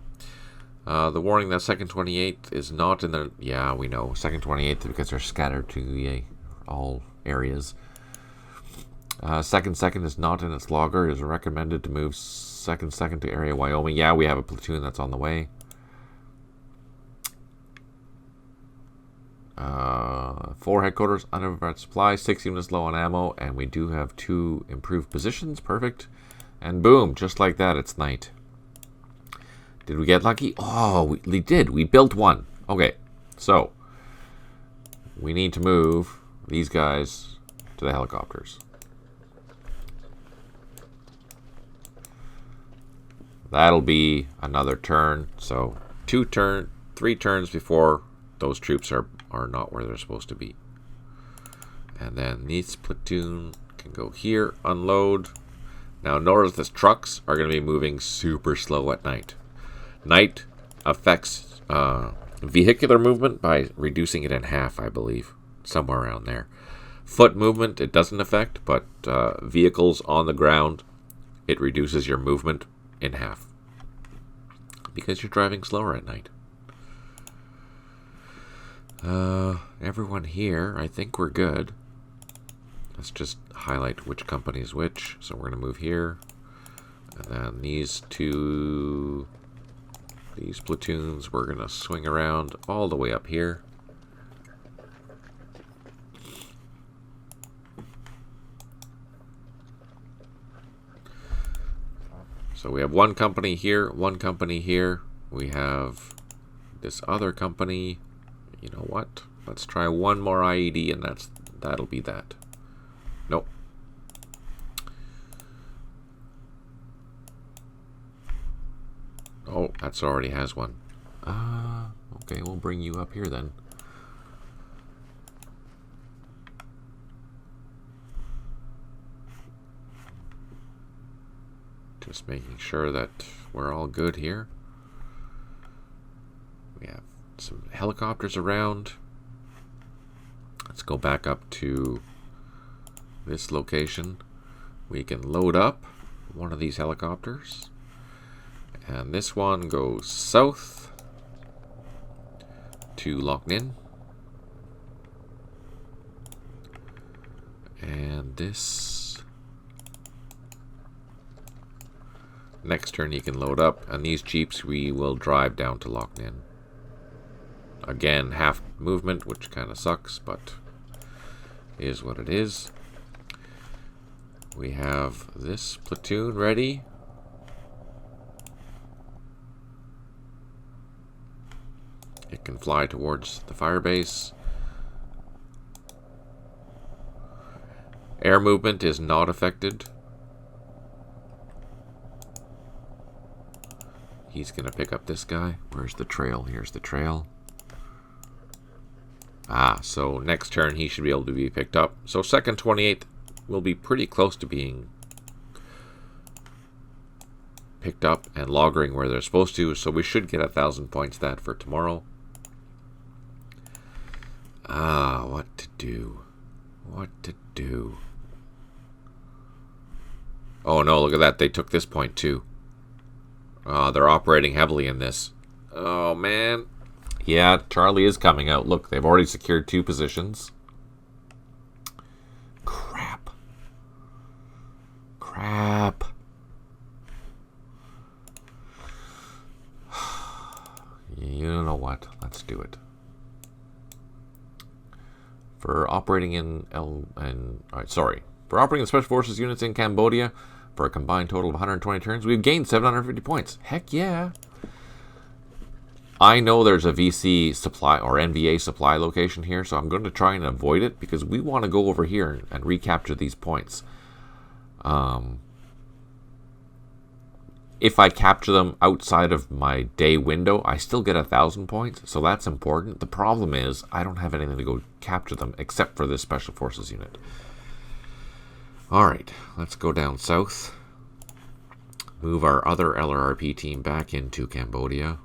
The warning that 2nd 28th is not in the... Yeah, we know. 2nd 28th because they're scattered to all areas. 2nd is not in its logger. It is recommended to move 2nd to area Wyoming. Yeah, we have a platoon that's on the way. 4 headquarters, unavailable supply, 6 units low on ammo, and we do have 2 improved positions. Perfect. And boom, just like that, it's night. Did we get lucky? Oh, we did. We built one. Okay, so we need to move these guys to the helicopters. That'll be another turn. So 3 turns before those troops are not where they're supposed to be. And then this platoon can go here, unload. Now notice the trucks are going to be moving super slow at night. Night affects vehicular movement by reducing it in half, I believe. Somewhere around there. Foot movement, it doesn't affect, but vehicles on the ground, it reduces your movement in half. Because you're driving slower at night. Everyone here, I think we're good. Let's just highlight which company is which. So we're going to move here. And then these platoons, we're going to swing around all the way up here. So we have one company here, one company here. We have this other company. You know what? Let's try one more IED, and that'll be that. Nope. Oh, that's already has one. Okay, we'll bring you up here then. Just making sure that we're all good here. We have some helicopters around. Let's go back up to this location. We can load up one of these helicopters. And this one goes south to Loch Ninh. And this next turn you can load up. And these jeeps we will drive down to Loch Ninh. Again, half movement, which kind of sucks, but is what it is. We have this platoon ready. It can fly towards the firebase. Air movement is not affected. He's going to pick up this guy. Where's the trail? Here's the trail. So next turn he should be able to be picked up. So second 28th will be pretty close to being picked up and loggering where they're supposed to. So we should get 1,000 points that for tomorrow. What to do? What to do? Oh no, look at that. They took this point too. They're operating heavily in this. Oh man. Yeah, Charlie is coming out. Look, they've already secured 2 positions. Crap. Crap. You know what? Let's do it. For operating in For operating the Special Forces units in Cambodia for a combined total of 120 turns, we've gained 750 points. Heck yeah. I know there's a VC supply or NVA supply location here, so I'm going to try and avoid it because we want to go over here and recapture these points. If I capture them outside of my day window, I still get 1,000 points, so that's important. The problem is I don't have anything to go capture them except for this Special Forces unit. Alright, let's go down south. Move our other LRRP team back into Cambodia.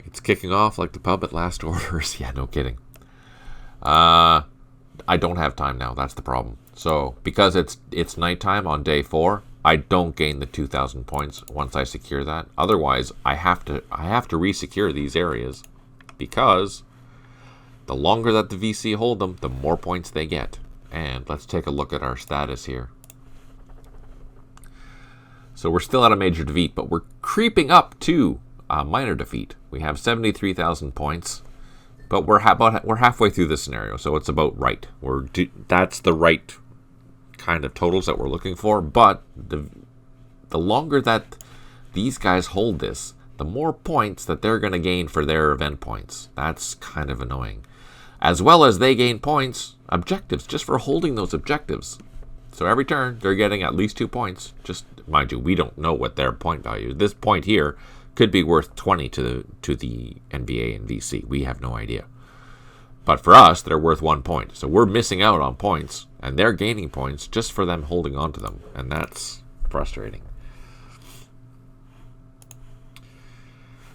It's kicking off like the pub at last orders. Yeah, no kidding. I don't have time now. That's the problem. So, because it's nighttime on day 4, I don't gain the 2,000 points once I secure that. Otherwise, I have to re-secure these areas because the longer that the VC hold them, the more points they get. And let's take a look at our status here. So we're still at a major defeat, but we're creeping up to a minor defeat. We have 73,000 points. But we're halfway through this scenario, so it's about right. That's the right kind of totals that we're looking for. But the longer that these guys hold this, the more points that they're going to gain for their event points. That's kind of annoying. As well as they gain points, objectives, just for holding those objectives. So every turn, they're getting at least 2 points. Just, mind you, we don't know what their point value is. This point here could be worth 20 to the NBA and VC. We have no idea. But for us, they're worth 1 point. So we're missing out on points, and they're gaining points just for them holding on to them. And that's frustrating.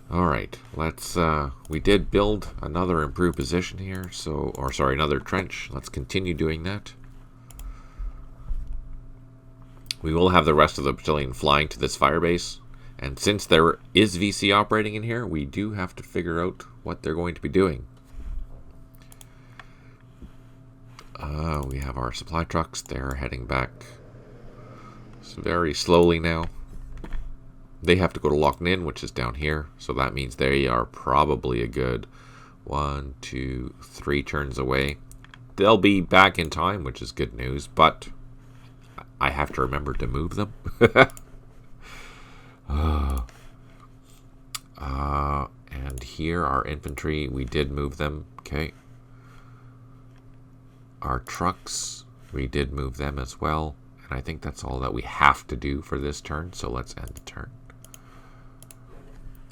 All right, let's, we did build another improved position here, another trench. Let's continue doing that. We will have the rest of the battalion flying to this firebase. And since there is VC operating in here, we do have to figure out what they're going to be doing. We have our supply trucks. They're heading back very slowly now. They have to go to Loch Ninh, which is down here. So that means they are probably a good 1, 2, 3 turns away. They'll be back in time, which is good news. But I have to remember to move them. And here, our infantry, we did move them. Okay. Our trucks, we did move them as well. And I think that's all that we have to do for this turn. So let's end the turn.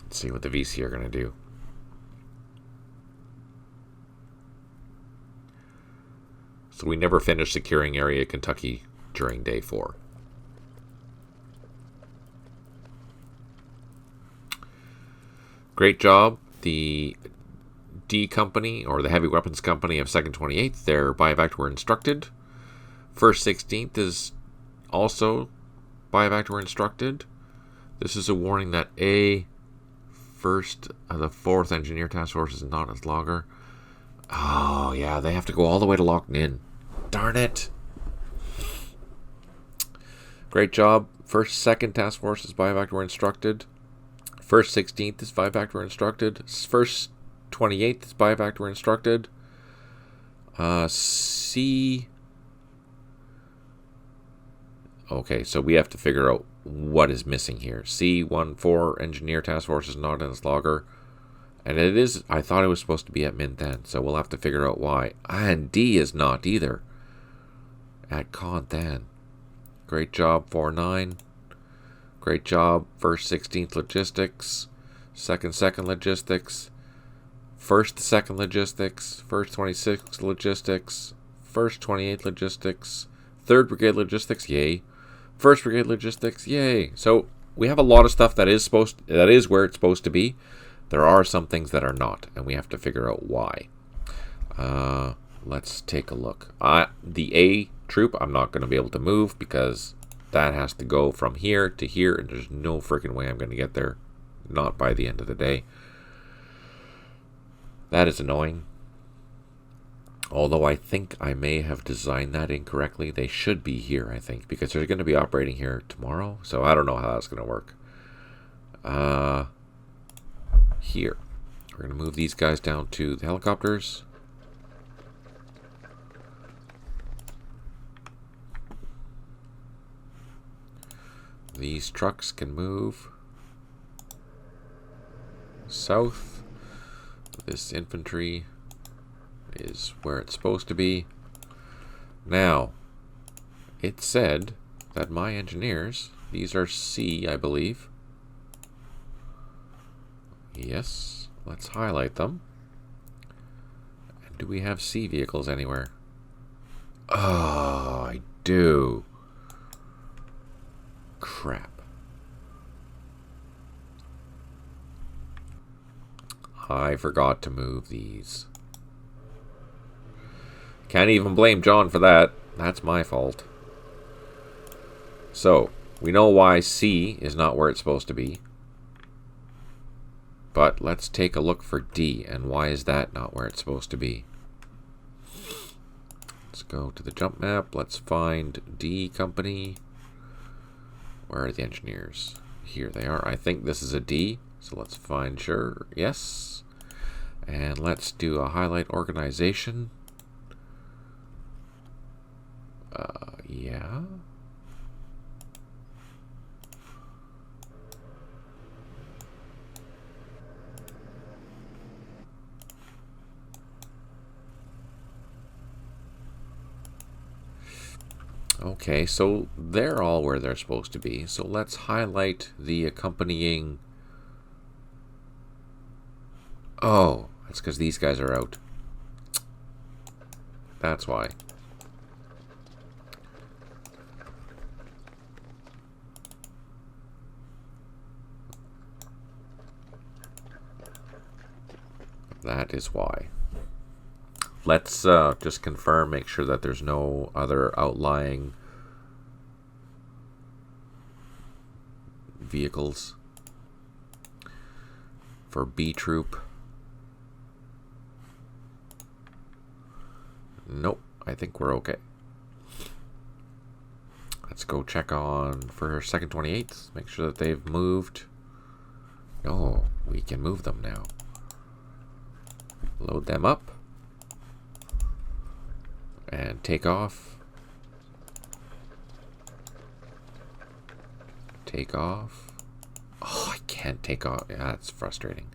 Let's see what the VC are going to do. So we never finished securing area Kentucky during day 4. Great job. The D Company, or the Heavy Weapons Company of 2nd 28th, their biovac were instructed. 1st 16th is also biovac were instructed. This is a warning that the 4th Engineer Task Force is not as logger. Oh, yeah, they have to go all the way to Loch Ninh. Darn it. Great job. 1st, 2nd Task Forces biovac were instructed. 1st 16th is biovac were instructed. 1st 28th is biovac were instructed. C. Okay, so we have to figure out what is missing here. C14 Engineer Task Force is not in its logger. And it is, I thought it was supposed to be at Min Than, so we'll have to figure out why. And D is not either. At Con Than. Great job, 4-9. Great job, 1st 16th Logistics. 2nd Logistics. 1st 2nd Logistics. 1st 26th Logistics. 1st 28th Logistics. 3rd Brigade Logistics, yay. 1st Brigade Logistics, yay. So we have a lot of stuff that is where it's supposed to be. There are some things that are not, and we have to figure out why. Let's take a look. The A troop, I'm not going to be able to move because that has to go from here to here, and there's no freaking way I'm going to get there. Not by the end of the day. That is annoying. Although I think I may have designed that incorrectly. They should be here, I think, because they're going to be operating here tomorrow. So I don't know how that's going to work. Here. We're going to move these guys down to the helicopters. These trucks can move south. This infantry is where it's supposed to be. Now, it said that my engineers, these are C, I believe. Yes, let's highlight them. And do we have C vehicles anywhere? Oh, I do. Crap. I forgot to move these. Can't even blame John for that. That's my fault. So, we know why C is not where it's supposed to be. But let's take a look for D, and why is that not where it's supposed to be? Let's go to the jump map. Let's find D Company. Where are the engineers? Here they are. I think this is a D. So let's find, sure, yes. And let's do a highlight organization. Yeah. Okay, so they're all where they're supposed to be. So let's highlight the accompanying... Oh, that's because these guys are out. That's why. That is why. Let's just confirm, make sure that there's no other outlying vehicles for B Troop. Nope, I think we're okay. Let's go check on for 2nd 28th, make sure that they've moved. Oh, we can move them now. Load them up. And take off. Take off. Oh, I can't take off. Yeah, that's frustrating.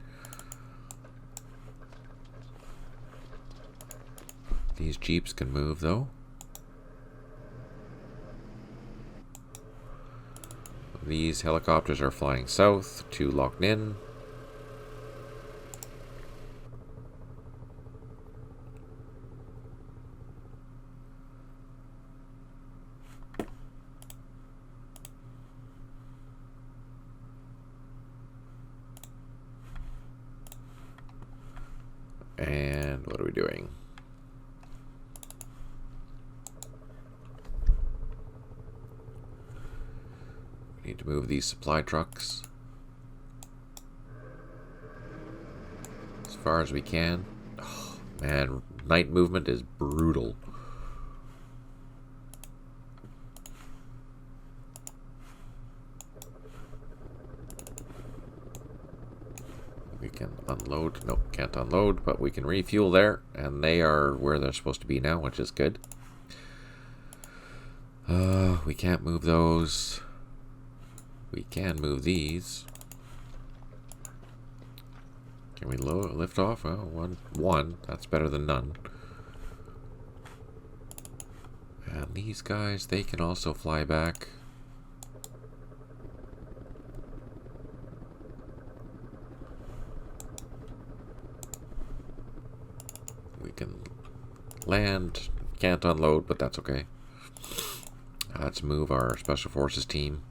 These Jeeps can move, though. These helicopters are flying south to Loch Ninh. And what are we doing? We need to move these supply trucks as far as we can. Oh, man, night movement is brutal. We can unload. Nope, can't unload, but we can refuel there, and they are where they're supposed to be now, which is good. We can't move those. We can move these. Can we lift off? Oh, one. That's better than none. And these guys, they can also fly back. We can land. Can't unload, but that's okay. Let's move our Special Forces team.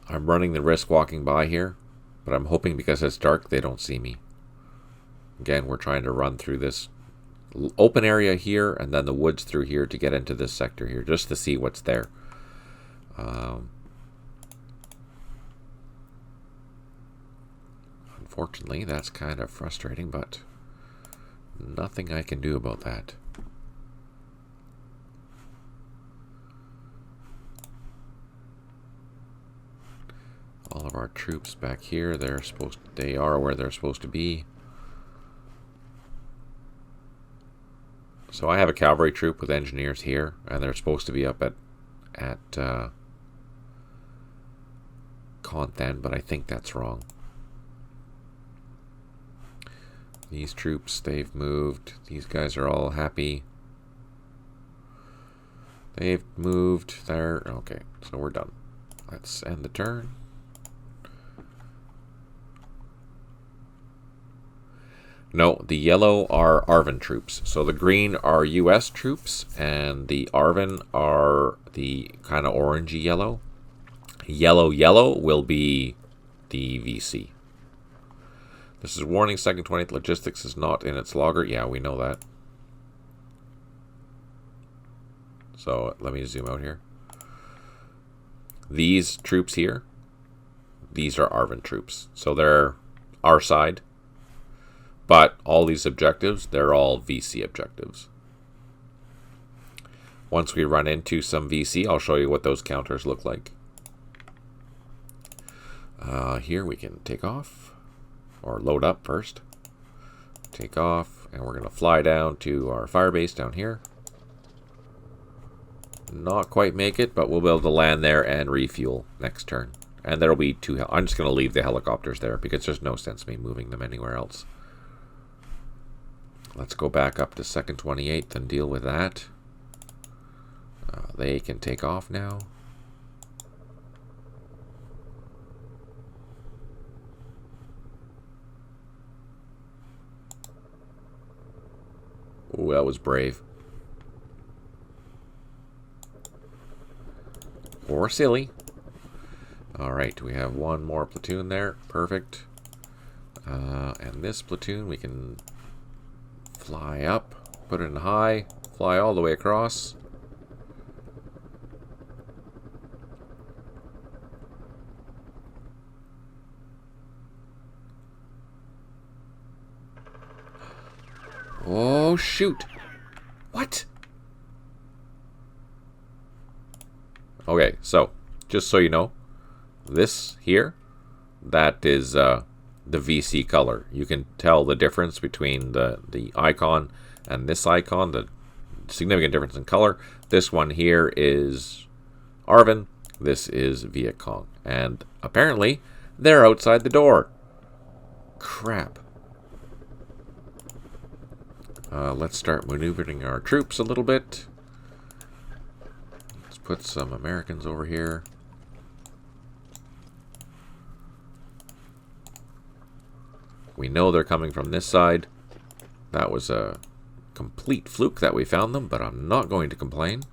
I'm running the risk walking by here, but I'm hoping because it's dark they don't see me. Again, we're trying to run through this open area here and then the woods through here to get into this sector here, just to see what's there. Unfortunately, that's kind of frustrating, but nothing I can do about that. All of our troops back here, they are where they're supposed to be. So I have a cavalry troop with engineers here, and they're supposed to be up at Conthan, but I think that's wrong. These troops, they've moved. These guys are all happy. They've moved there. Okay, so we're done. Let's end the turn. No, the yellow are ARVN troops. So the green are US troops, and the ARVN are the kind of orangey yellow. Yellow will be the VC. This is warning, 2nd 20th logistics is not in its logger. Yeah, we know that. So let me zoom out here. These troops here, these are ARVN troops. So they're our side. But all these objectives, they're all VC objectives. Once we run into some VC, I'll show you what those counters look like. Here we can take off, or load up first. Take off, and we're going to fly down to our firebase down here. Not quite make it, but we'll be able to land there and refuel next turn. And there'll be two. I'm just going to leave the helicopters there because there's no sense me moving them anywhere else. Let's go back up to 2nd 28th and deal with that. They can take off now. Ooh, that was brave. Or silly. Alright, we have one more platoon there. Perfect. And this platoon we can fly up, put it in high, fly all the way across. Oh, shoot. What? Okay, so, just so you know, this here, that is the VC color. You can tell the difference between the icon and this icon, the significant difference in color. This one here is Arvin. This is Viet Cong. And apparently, they're outside the door. Crap. Let's start maneuvering our troops a little bit. Let's put some Americans over here. We know they're coming from this side. That was a complete fluke that we found them, but I'm not going to complain.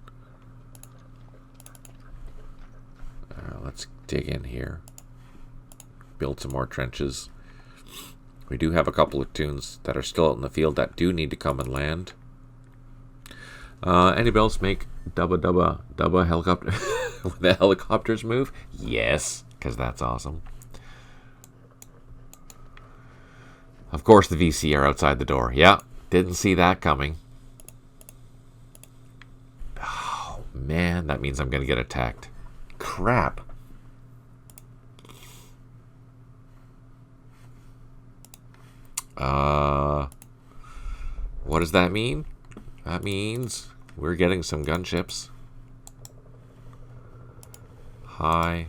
Let's dig in here. Build some more trenches. We do have a couple of platoons that are still out in the field that do need to come and land. Anybody else make dubba helicopter when the helicopters move? Yes, because that's awesome. Of course the VC are outside the door. Yeah, didn't see that coming. Oh, man, that means I'm going to get attacked. Crap. What does that mean? That means we're getting some gunships. Hi.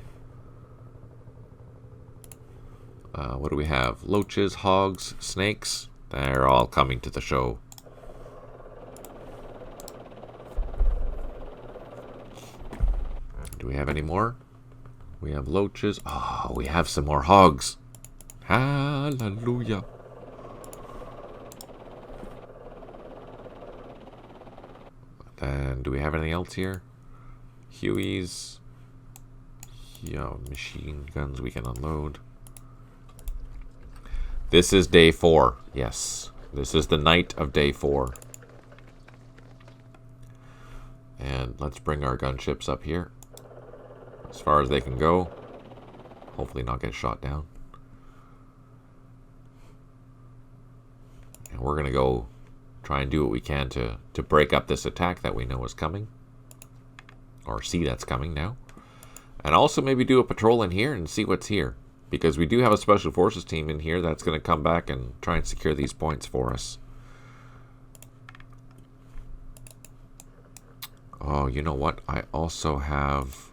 What do we have? Loaches, hogs, snakes. They're all coming to the show. Do we have any more? We have loaches. Oh, we have some more hogs. Hallelujah. Then, do we have anything else here? Hueys. Yeah, machine guns we can unload. This is day 4. Yes. This is the night of day 4. And let's bring our gunships up here. As far as they can go. Hopefully not get shot down. And we're going to go try and do what we can to break up this attack that we know is coming. Or see that's coming now. And also maybe do a patrol in here and see what's here. Because we do have a special forces team in here that's going to come back and try and secure these points for us. Oh, you know what? I also have...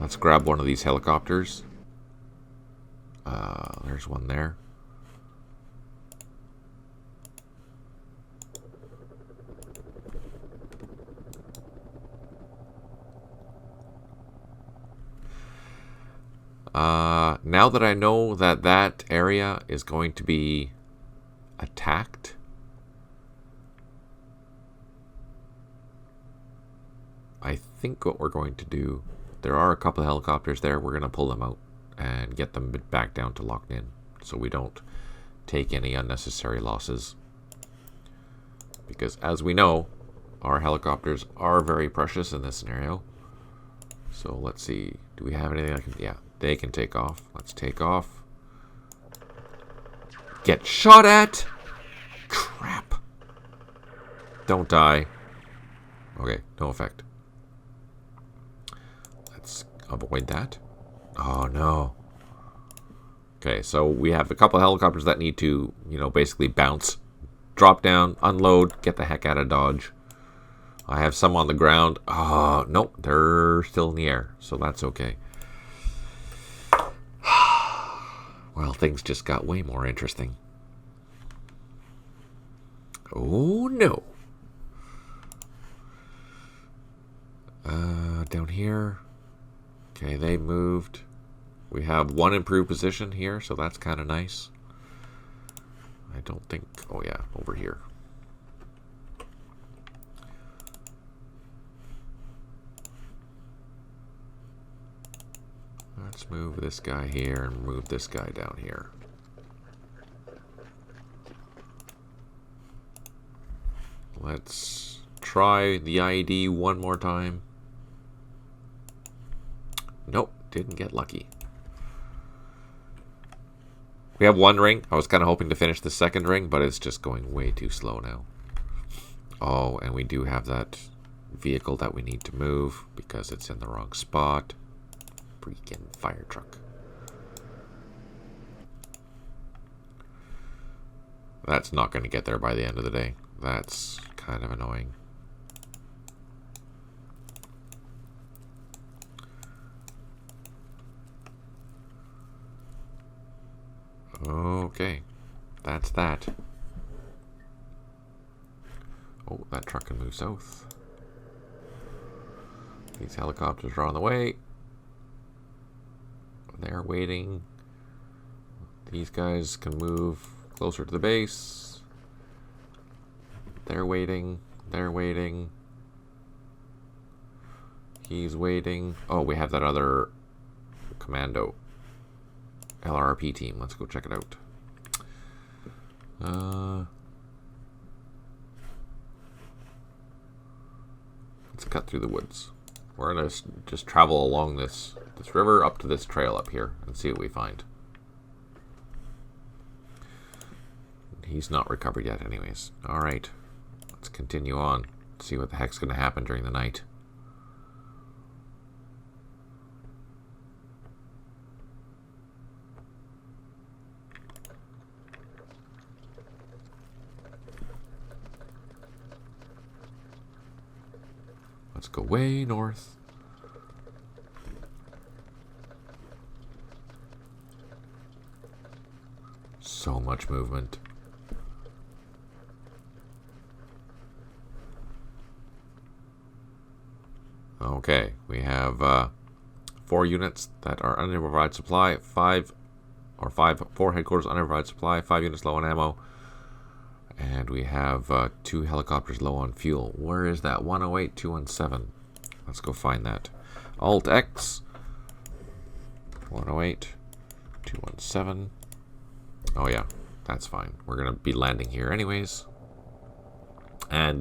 Let's grab one of these helicopters. There's one there. Now that I know that that area is going to be attacked, I think what we're going to do, there are a couple of helicopters there, we're going to pull them out and get them back down to locked in so we don't take any unnecessary losses. Because as we know, our helicopters are very precious in this scenario. So let's see, do we have anything I can... Yeah, they can take off. Let's take off. Get shot at! Crap. Don't die. Okay, no effect. Let's avoid that. Oh, no. Okay, so we have a couple of helicopters that need to, you know, basically bounce. Drop down, unload, get the heck out of Dodge. I have some on the ground. Oh, nope, they're still in the air, so that's okay. Well, things just got way more interesting. Oh, no. Down here. Okay, they moved. We have one improved position here, so that's kind of nice. I don't think... Oh, yeah, over here. Let's move this guy here and move this guy down here. Let's try the IED one more time. Nope, didn't get lucky. We have one ring. I was kind of hoping to finish the second ring, but it's just going way too slow now. Oh, and we do have that vehicle that we need to move because it's in the wrong spot. Freaking fire truck. That's not going to get there by the end of the day. That's kind of annoying. Okay, that's that. Oh, that truck can move south. These helicopters are on the way. They're waiting. These guys can move closer to the base. They're waiting. They're waiting. He's waiting. Oh, we have that other commando LRP team. Let's go check it out. Let's cut through the woods. We're gonna just travel along this river up to this trail up here and see what we find. He's not recovered yet anyways. Alright. Let's continue on. See what the heck's gonna happen during the night. Let's go way north. So much movement. Okay, we have 4 units that are unprovided supply, 4 headquarters unprovided supply, 5 units low on ammo, and we have 2 helicopters low on fuel. Where is that? 108, 217. Let's go find that. Alt X, 108, 217. Oh yeah, that's fine. We're gonna be landing here anyways. And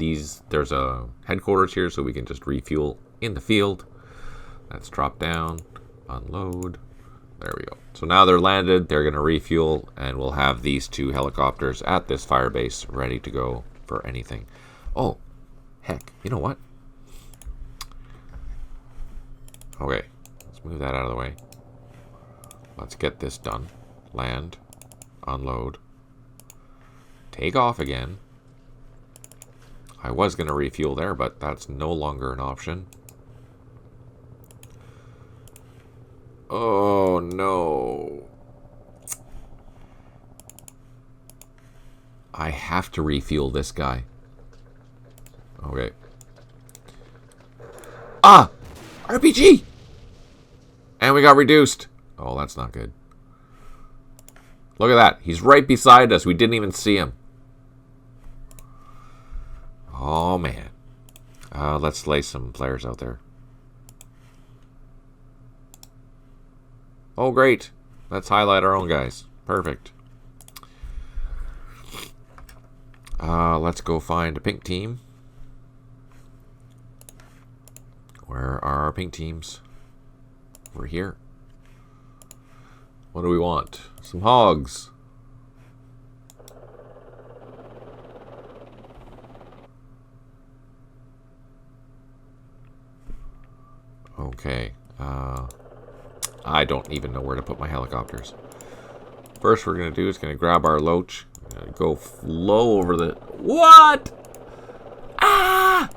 there's a headquarters here, so we can just refuel in the field. Let's drop down, unload. There we go. So now they're landed, they're gonna refuel, and we'll have these 2 helicopters at this fire base ready to go for anything. Oh, heck, you know what? Okay, let's move that out of the way. Let's get this done. Land, unload, take off again. I was going to refuel there, but that's no longer an option. Oh, no. I have to refuel this guy. Okay. Ah! RPG! And we got reduced. Oh, that's not good. Look at that. He's right beside us. We didn't even see him. Oh, man. Let's lay some players out there. Oh, great. Let's highlight our own guys. Perfect. Let's go find a pink team. Where are our pink teams? Over here. What do we want? Some hogs. Okay. I don't even know where to put my helicopters. First we're going to do is going to grab our loach. Go low over the... What? Ah!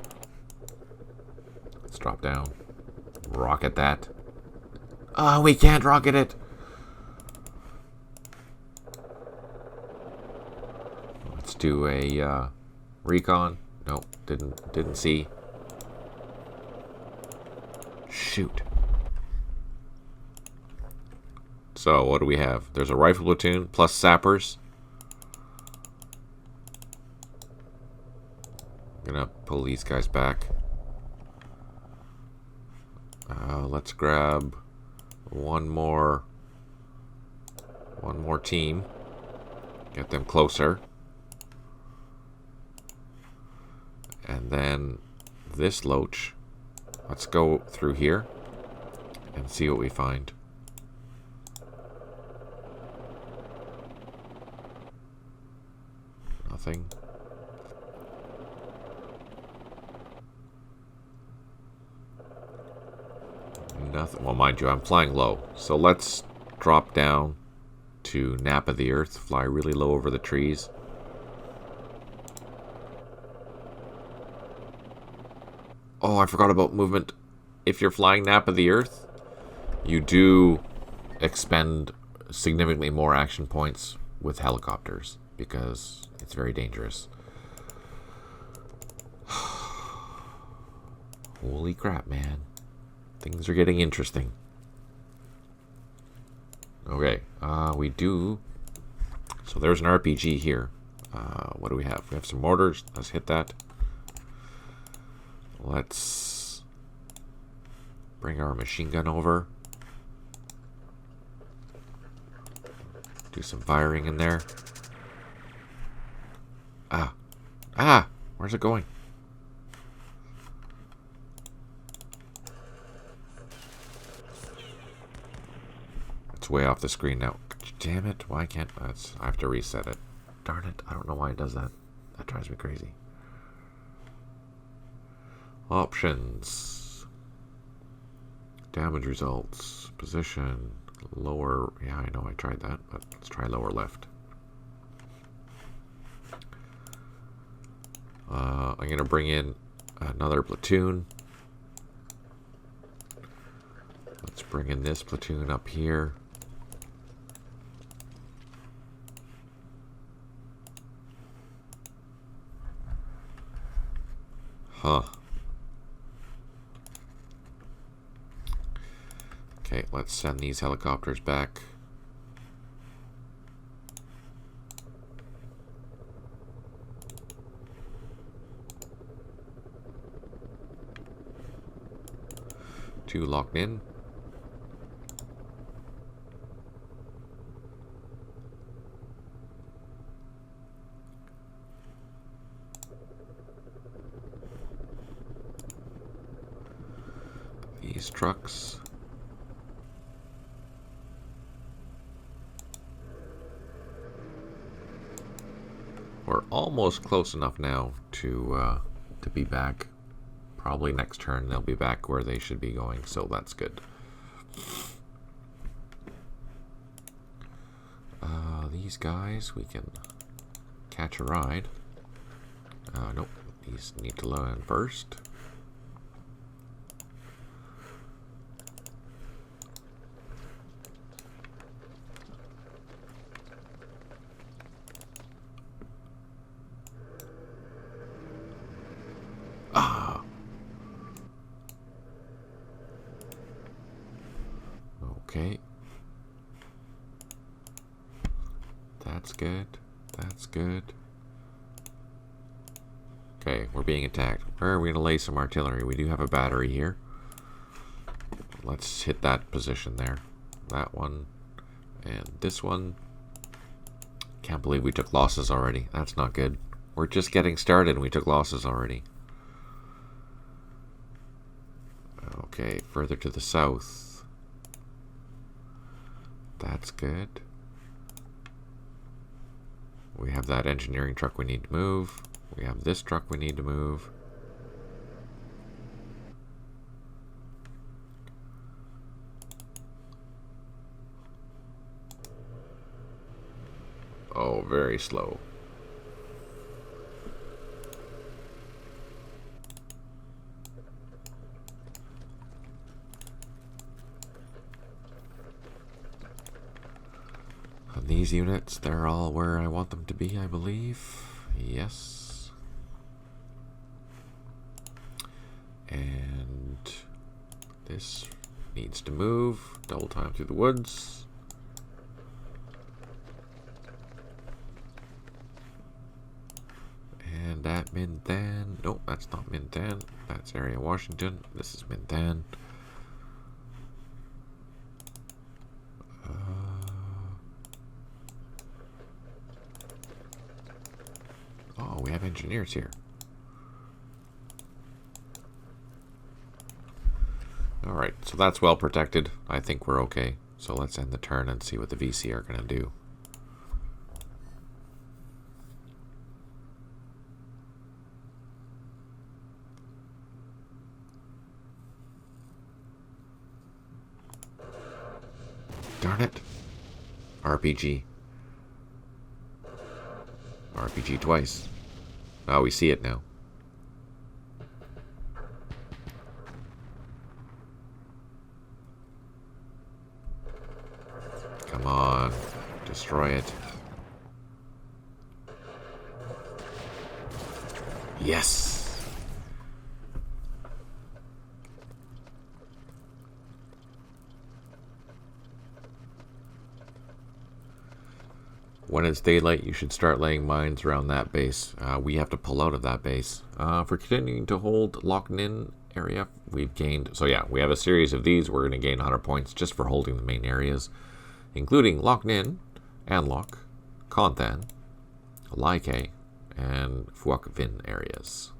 Let's drop down. Rocket that. Oh, we can't rocket it. do a recon. Nope, didn't see. Shoot. So what do we have? There's a rifle platoon plus sappers. I'm gonna pull these guys back. Let's grab one more team. Get them closer. And then this loach. Let's go through here and see what we find. Nothing. Nothing. Well, mind you, I'm flying low. So let's drop down to nap of the earth. Fly really low over the trees. Oh, I forgot about movement. If you're flying nap of the earth, you do expend significantly more action points with helicopters because it's very dangerous. Holy crap, man. Things are getting interesting. Okay, we do... So there's an RPG here. What do we have? We have some mortars. Let's hit that. Let's bring our machine gun over. Do some firing in there. Where's it going? It's way off the screen now. Damn it, why can't... I have to reset it. Darn it, I don't know why it does that. That drives me crazy. Options. Damage results. Position. Lower... Yeah, I know I tried that, but let's try lower left. I'm going to bring in another platoon. Let's bring in this platoon up here. Huh. Okay, let's send these helicopters back. Two locked in. These trucks. We're almost close enough now to be back. Probably next turn they'll be back where they should be going, so that's good. These guys, we can catch a ride. Nope, these need to learn first. Okay. That's good. That's good. Okay, we're being attacked. Where are we going to lay some artillery? We do have a battery here. Let's hit that position there. That one. And this one. Can't believe we took losses already. That's not good. We're just getting started and we took losses already. Okay, further to the south. That's good. We have that engineering truck we need to move. We have this truck we need to move. Oh, very slow. These units, they're all where I want them to be, I believe. Yes. And this needs to move. Double time through the woods. And that Mindan. Nope, that's not Mindan. That's area Washington. This is Mindan. Oh, we have engineers here. Alright, so that's well protected. I think we're okay. So let's end the turn and see what the VC are going to do. Darn it. RPG. RPG twice. Oh, we see it now. Come on. Destroy it. Yes! When it's daylight, you should start laying mines around that base. We have to pull out of that base. For continuing to hold Loch Ninh area, we've gained... So yeah, we have a series of these. We're going to gain 100 points just for holding the main areas, including Loch Ninh, Anlock, Konthan, Laike, and Phuoc Vinh areas.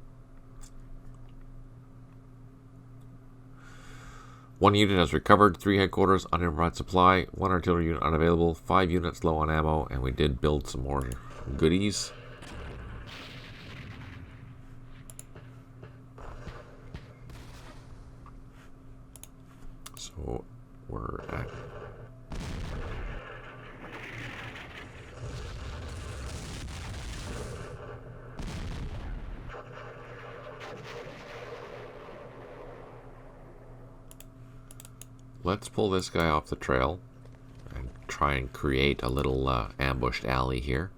1 unit has recovered, 3 headquarters, unimprovised supply, 1 artillery unit unavailable, 5 units low on ammo, and we did build some more goodies. So we're at... Let's pull this guy off the trail and try and create a little ambushed alley here.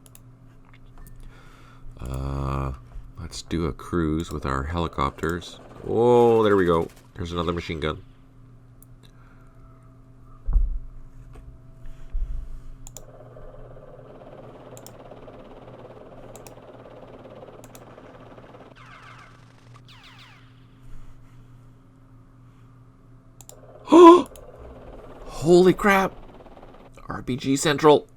Let's do a cruise with our helicopters. Oh, there we go. There's another machine gun. Holy crap! RPG Central.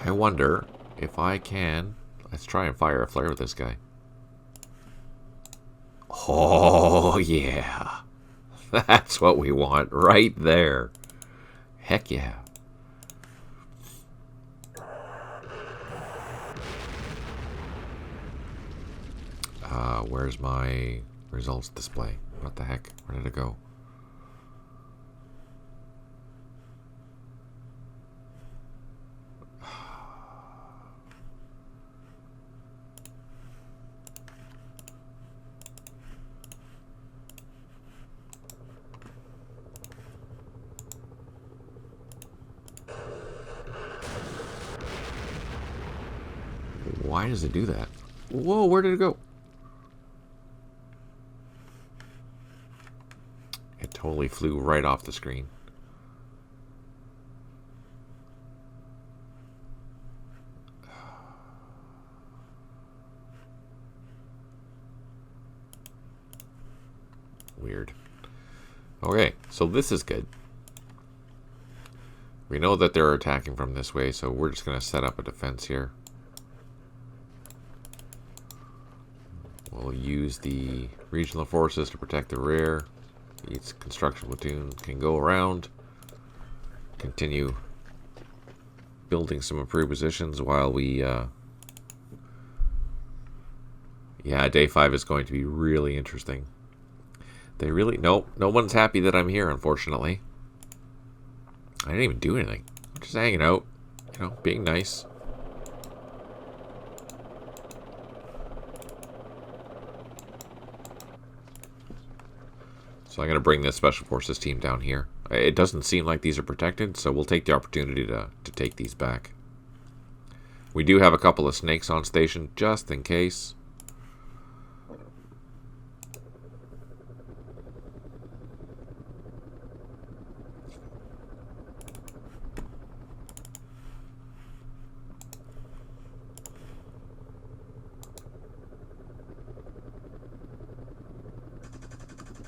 I wonder if I can... Let's try and fire a flare with this guy. Oh, yeah. That's what we want right there. Heck yeah. Where's my results display? What the heck? Where did it go? Why does it do that? Whoa, where did it go? It totally flew right off the screen. Weird. Okay, so this is good. We know that they're attacking from this way, so we're just going to set up a defense here. We'll use the regional forces to protect the rear. Each construction platoon can go around, continue building some improved positions while we... Yeah, day 5 is going to be really interesting. They really... Nope, no one's happy that I'm here, unfortunately. I didn't even do anything. I'm just hanging out, you know, being nice. So I'm going to bring this Special Forces team down here. It doesn't seem like these are protected, so we'll take the opportunity to take these back. We do have a couple of snakes on station, just in case.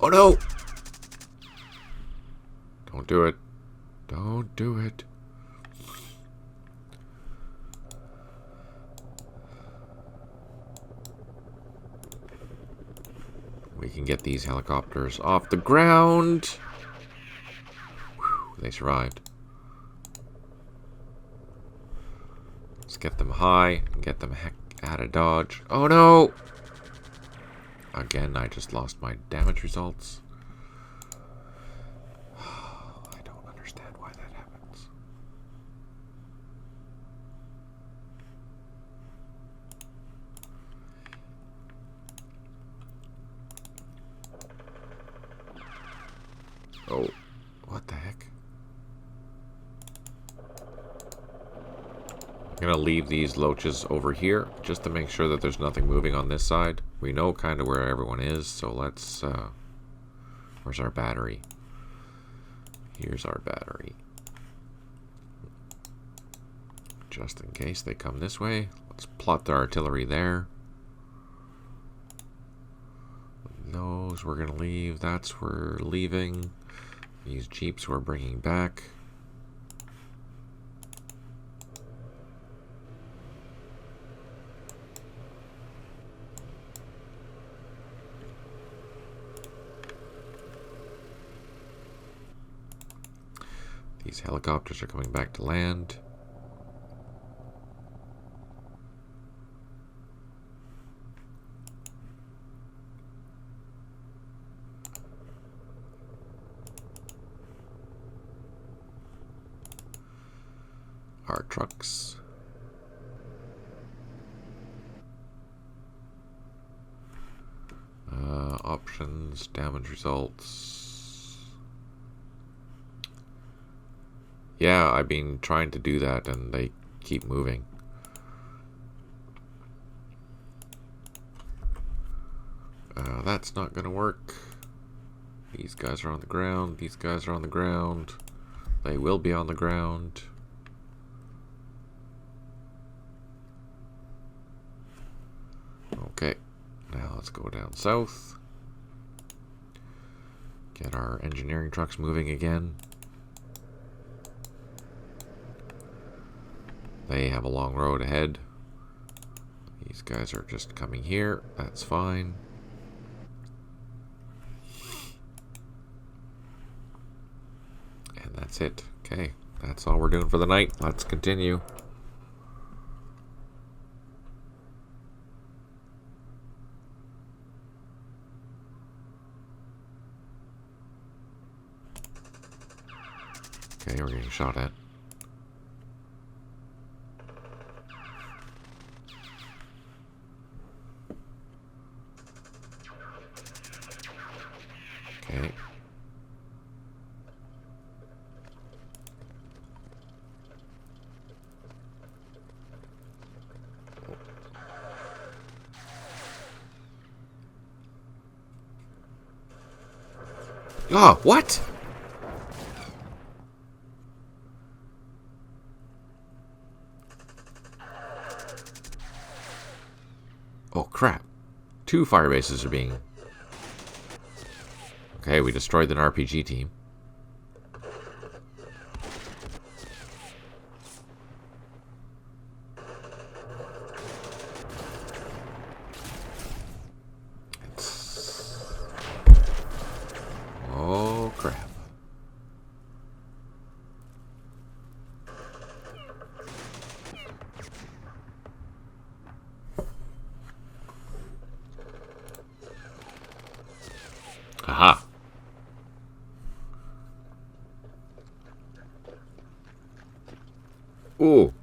Oh no! Don't do it. Don't do it. We can get these helicopters off the ground. Whew, they survived. Let's get them high and get them heck out of dodge. Oh no! Again, I just lost my damage results. I don't understand why that happens. Oh, what the heck? I'm gonna leave these loaches over here just to make sure that there's nothing moving on this side. We know kind of where everyone is, so let's where's our battery? Here's our battery. Just in case they come this way, let's plot the artillery there. Those we're gonna leave. That's we're leaving. These jeeps we're bringing back. These helicopters are coming back to land. Our trucks. Options, damage results. Yeah, I've been trying to do that and they keep moving. That's not gonna work. These guys are on the ground. These guys are on the ground. They will be on the ground. Okay, now let's go down south. Get our engineering trucks moving again. They have a long road ahead. These guys are just coming here. That's fine. And that's it. Okay, that's all we're doing for the night. Let's continue. Okay, we're getting shot at. Okay. Oh, what? Oh, crap. 2 fire bases are being... Okay, we destroyed an RPG team. Oh, crap. Aha. Ooh.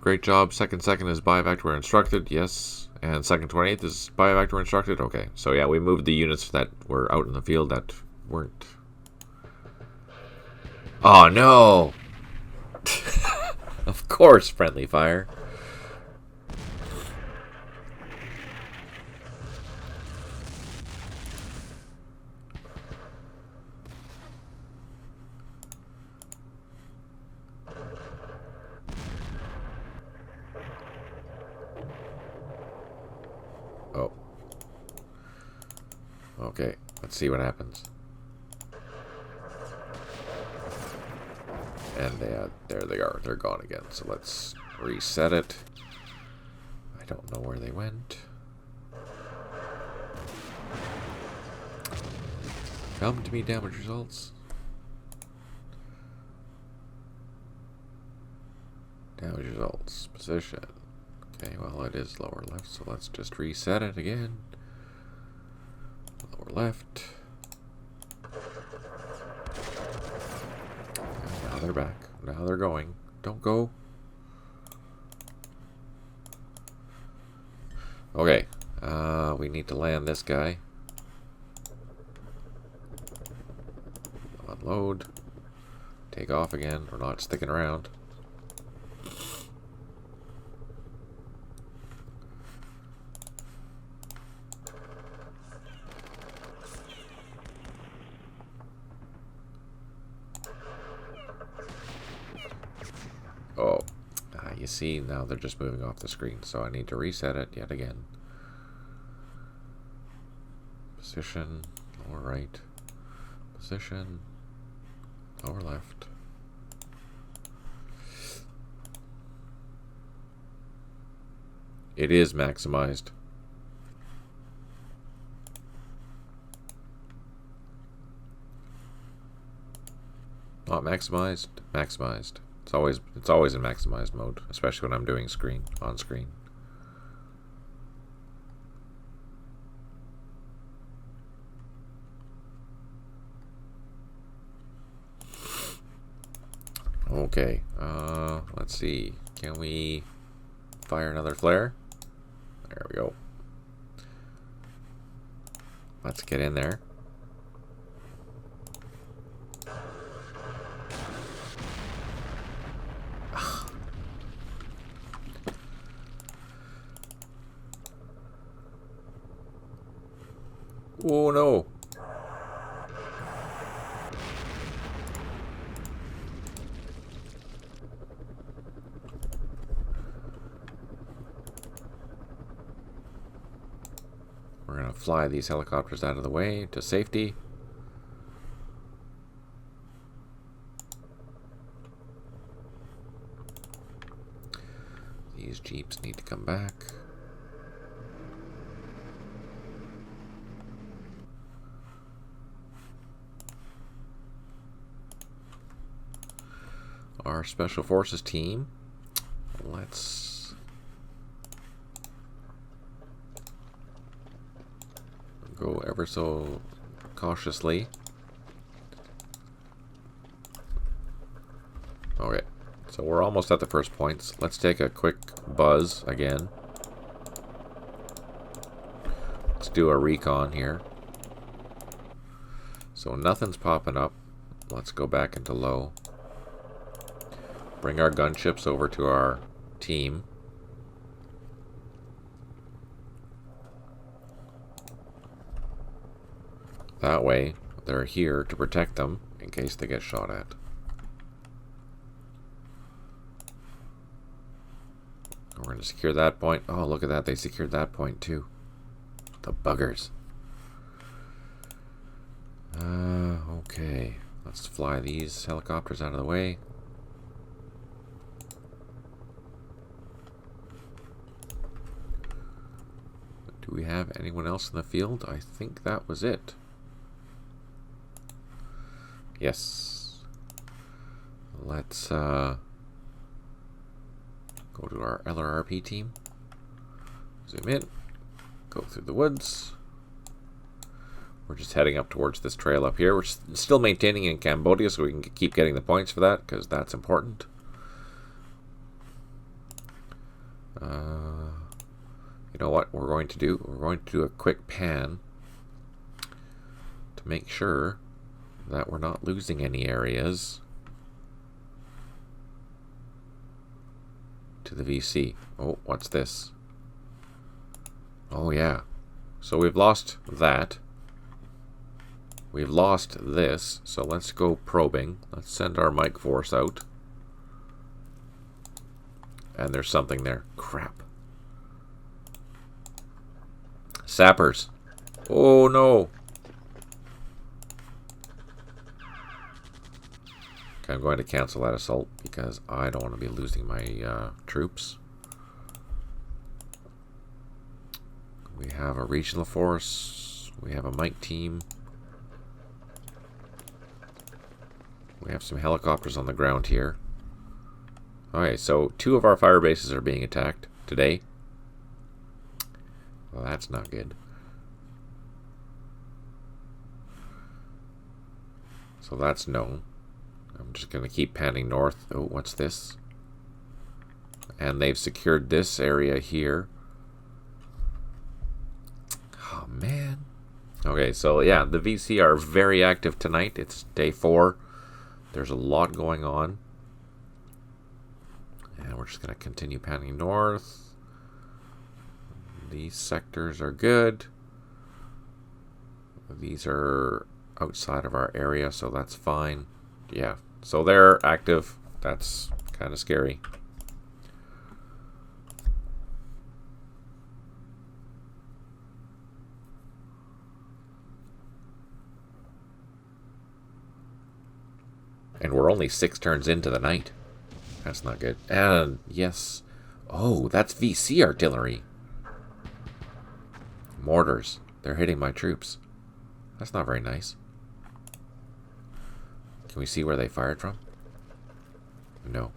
Great job. Second is biovac were instructed. Yes. And second 28th is biovac were instructed. Okay. So yeah, we moved the units that were out in the field that weren't. Oh no! Of course, friendly fire. Oh. Okay, let's see what happens. And there they are. They're gone again. So let's reset it. I don't know where they went. Come to me, damage results. Damage results. Position. Okay, well, it is lower left, so let's just reset it again. Lower left. And now they're back. Now they're going. Don't go. Okay. We need to land this guy. Unload. Take off again. We're not sticking around. Oh, you see, now they're just moving off the screen, so I need to reset it yet again. Position, lower right. Position, lower left. It is maximized. Not maximized, maximized. It's always in maximized mode, especially when I'm doing on screen. Okay, let's see. Can we fire another flare? There we go. Let's get in there. Oh no! We're gonna fly these helicopters out of the way to safety. These jeeps need to come back. Our Special Forces team. Let's go ever so cautiously. Okay, so we're almost at the first points. Let's take a quick buzz again. Let's do a recon here. So nothing's popping up. Let's go back into low. Bring our gunships over to our team. That way, they're here to protect them in case they get shot at. We're going to secure that point. Oh, look at that. They secured that point too. The buggers. Okay. Let's fly these helicopters out of the way. Do we have anyone else in the field? I think that was it. Yes. Let's go to our LRRP team. Zoom in. Go through the woods. We're just heading up towards this trail up here. We're still maintaining in Cambodia so we can keep getting the points for that, because that's important. You know what we're going to do? We're going to do a quick pan to make sure that we're not losing any areas to the VC. Oh, what's this? Oh, yeah. So we've lost that. We've lost this. So let's go probing. Let's send our mic force out. And there's something there. Crap. Sappers. Oh, no. Okay, I'm going to cancel that assault because I don't want to be losing my troops. We have a regional force. We have a mic team. We have some helicopters on the ground here. Okay, so 2 of our fire bases are being attacked today. Well, that's not good. So that's known. I'm just going to keep panning north. Oh, what's this? And they've secured this area here. Oh, man. Okay, so yeah, the VC are very active tonight. It's day 4. There's a lot going on. And we're just going to continue panning north. These sectors are good. These are outside of our area, so that's fine. Yeah, so they're active. That's kind of scary. And we're only 6 turns into the night. That's not good. And yes. Oh, that's VC artillery. Mortars. They're hitting my troops. That's not very nice. Can we see where they fired from? No.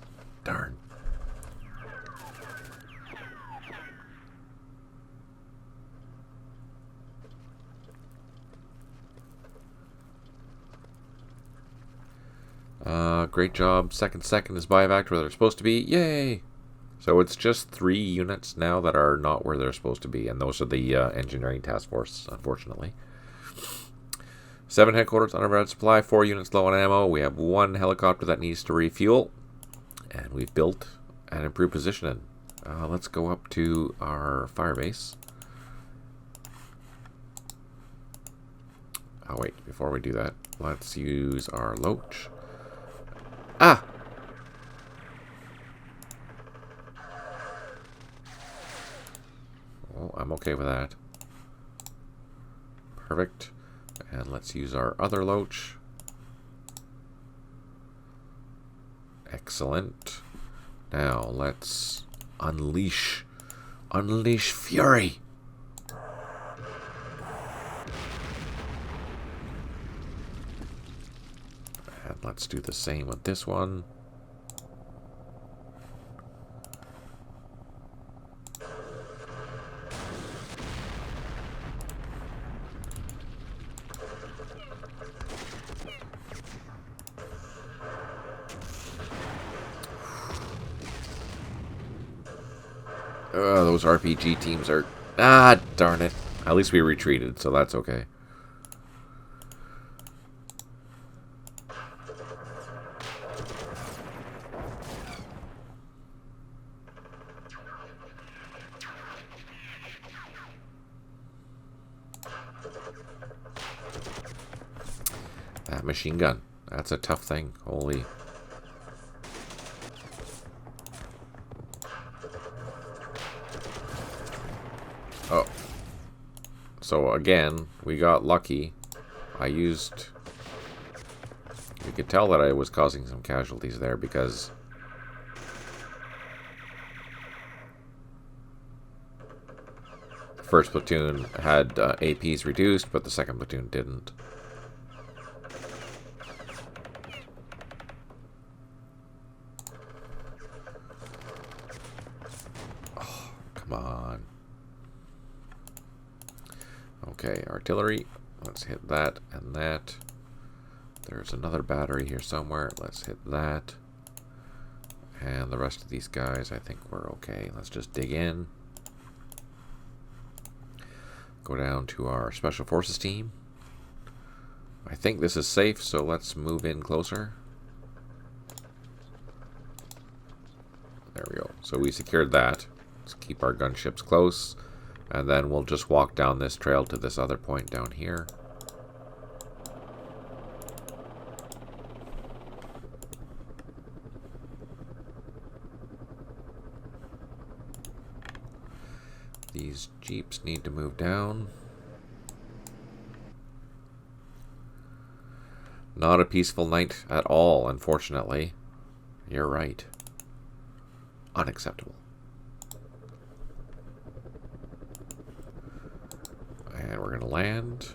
Darn. Great job. Second is biovac where they're supposed to be. Yay! So it's just 3 units now that are not where they're supposed to be, and those are the engineering task force, unfortunately. 7 headquarters on our supply, 4 units low on ammo. We have 1 helicopter that needs to refuel, and we've built and improved positioning. Let's go up to our fire base. Oh wait, before we do that, let's use our loach. Ah! Oh, I'm okay with that. Perfect. And let's use our other loach. Excellent. Now let's unleash fury. And let's do the same with this one. Those RPG teams are... Ah, darn it. At least we retreated, so that's okay. That machine gun. That's a tough thing. Holy... Oh. So again, we got lucky. You could tell that I was causing some casualties there because the first platoon had APs reduced, but the second platoon didn't. Oh, come on. Okay, artillery. Let's hit that and that. There's another battery here somewhere. Let's hit that. And the rest of these guys, I think we're okay. Let's just dig in. Go down to our Special Forces team. I think this is safe, so let's move in closer. There we go. So we secured that. Let's keep our gunships close. And then we'll just walk down this trail to this other point down here. These jeeps need to move down. Not a peaceful night at all, unfortunately. You're right. Unacceptable. And we're going to land.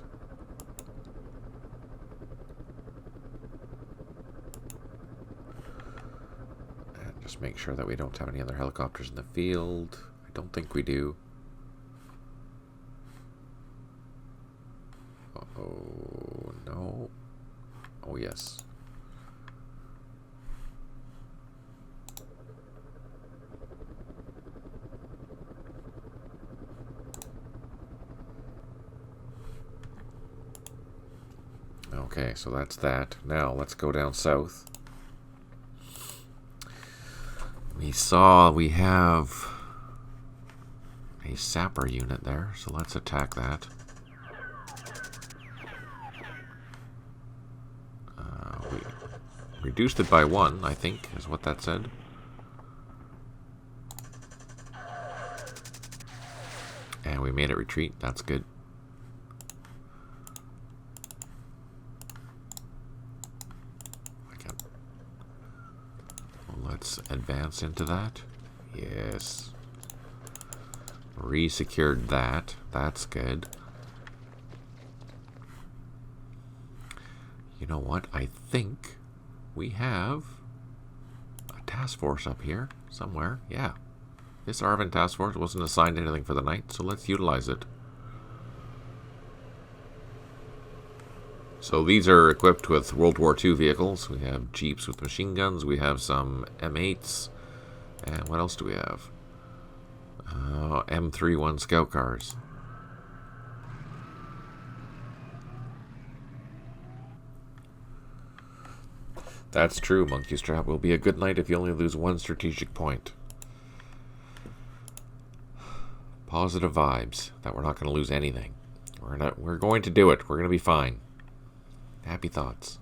And just make sure that we don't have any other helicopters in the field. I don't think we do. Uh-oh, no. Oh, yes. Okay, so that's that. Now, let's go down south. We have a sapper unit there, so let's attack that. We reduced it by 1, I think, is what that said. And we made it retreat. That's good. Let's advance into that. Yes. Re-secured that. That's good. You know what? I think we have a task force up here somewhere. Yeah. This Arvin task force wasn't assigned anything for the night, so let's utilize it. So these are equipped with World War II vehicles. We have jeeps with machine guns. We have some M8s. And what else do we have? M31 scout cars. That's true, Monkey Strap. Will be a good night if you only lose 1 strategic point. Positive vibes that we're not going to lose anything. We're going to do it. We're going to be fine. Happy thoughts.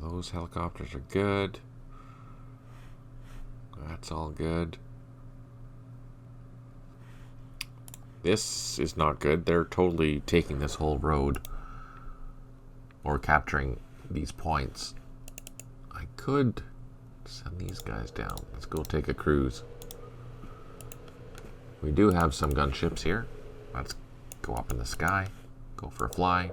Those helicopters are good. That's all good. This is not good. They're totally taking this whole road. Or capturing these points. I could send these guys down. Let's go take a cruise. We do have some gunships here. Let's go up in the sky. Go for a fly.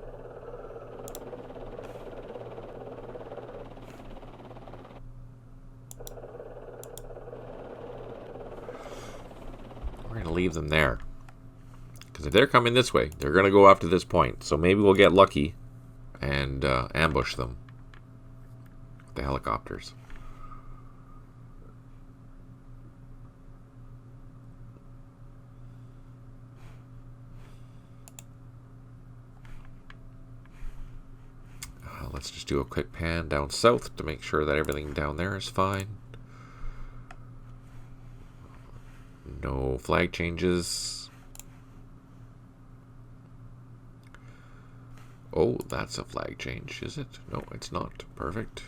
We're going to leave them there. Because if they're coming this way, they're going to go after this point. So maybe we'll get lucky and ambush them. The helicopters. Let's just do a quick pan down south to make sure that everything down there is fine. No flag changes. Oh, that's a flag change, is it? No, it's not. Perfect.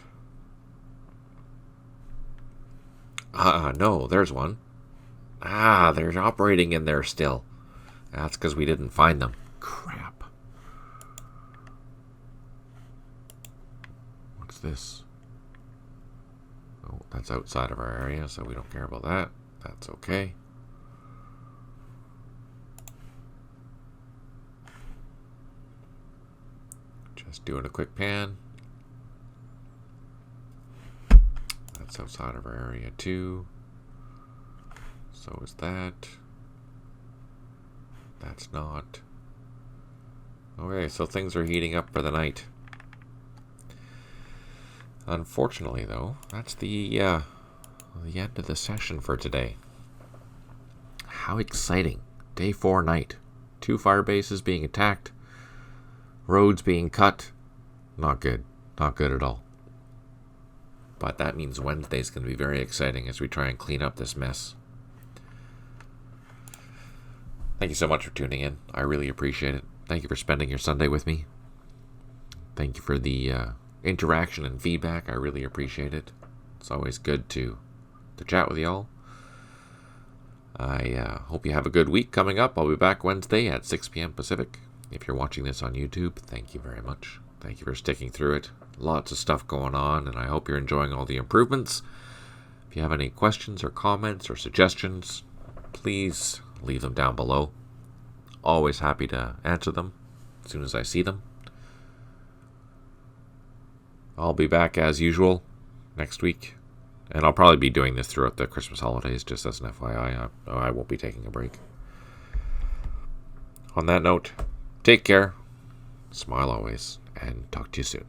No, there's one. They're operating in there still. That's because we didn't find them. Crap. What's this? Oh, that's outside of our area, so we don't care about that. That's okay. Just doing a quick pan. That's outside of our area too. So is that. That's not. Okay, so things are heating up for the night. Unfortunately, though, that's the end of the session for today. How exciting. Day 4 night. 2 fire bases being attacked. Roads being cut. Not good. Not good at all. But that means Wednesday's going to be very exciting as we try and clean up this mess. Thank you so much for tuning in. I really appreciate it. Thank you for spending your Sunday with me. Thank you for the interaction and feedback. I really appreciate it. It's always good to chat with y'all. I hope you have a good week coming up. I'll be back Wednesday at 6 p.m. Pacific. If you're watching this on YouTube, thank you very much. Thank you for sticking through it. Lots of stuff going on, and I hope you're enjoying all the improvements. If you have any questions or comments or suggestions, please leave them down below. Always happy to answer them as soon as I see them. I'll be back as usual next week, and I'll probably be doing this throughout the Christmas holidays, just as an FYI. I won't be taking a break. On that note, take care, smile always, and talk to you soon.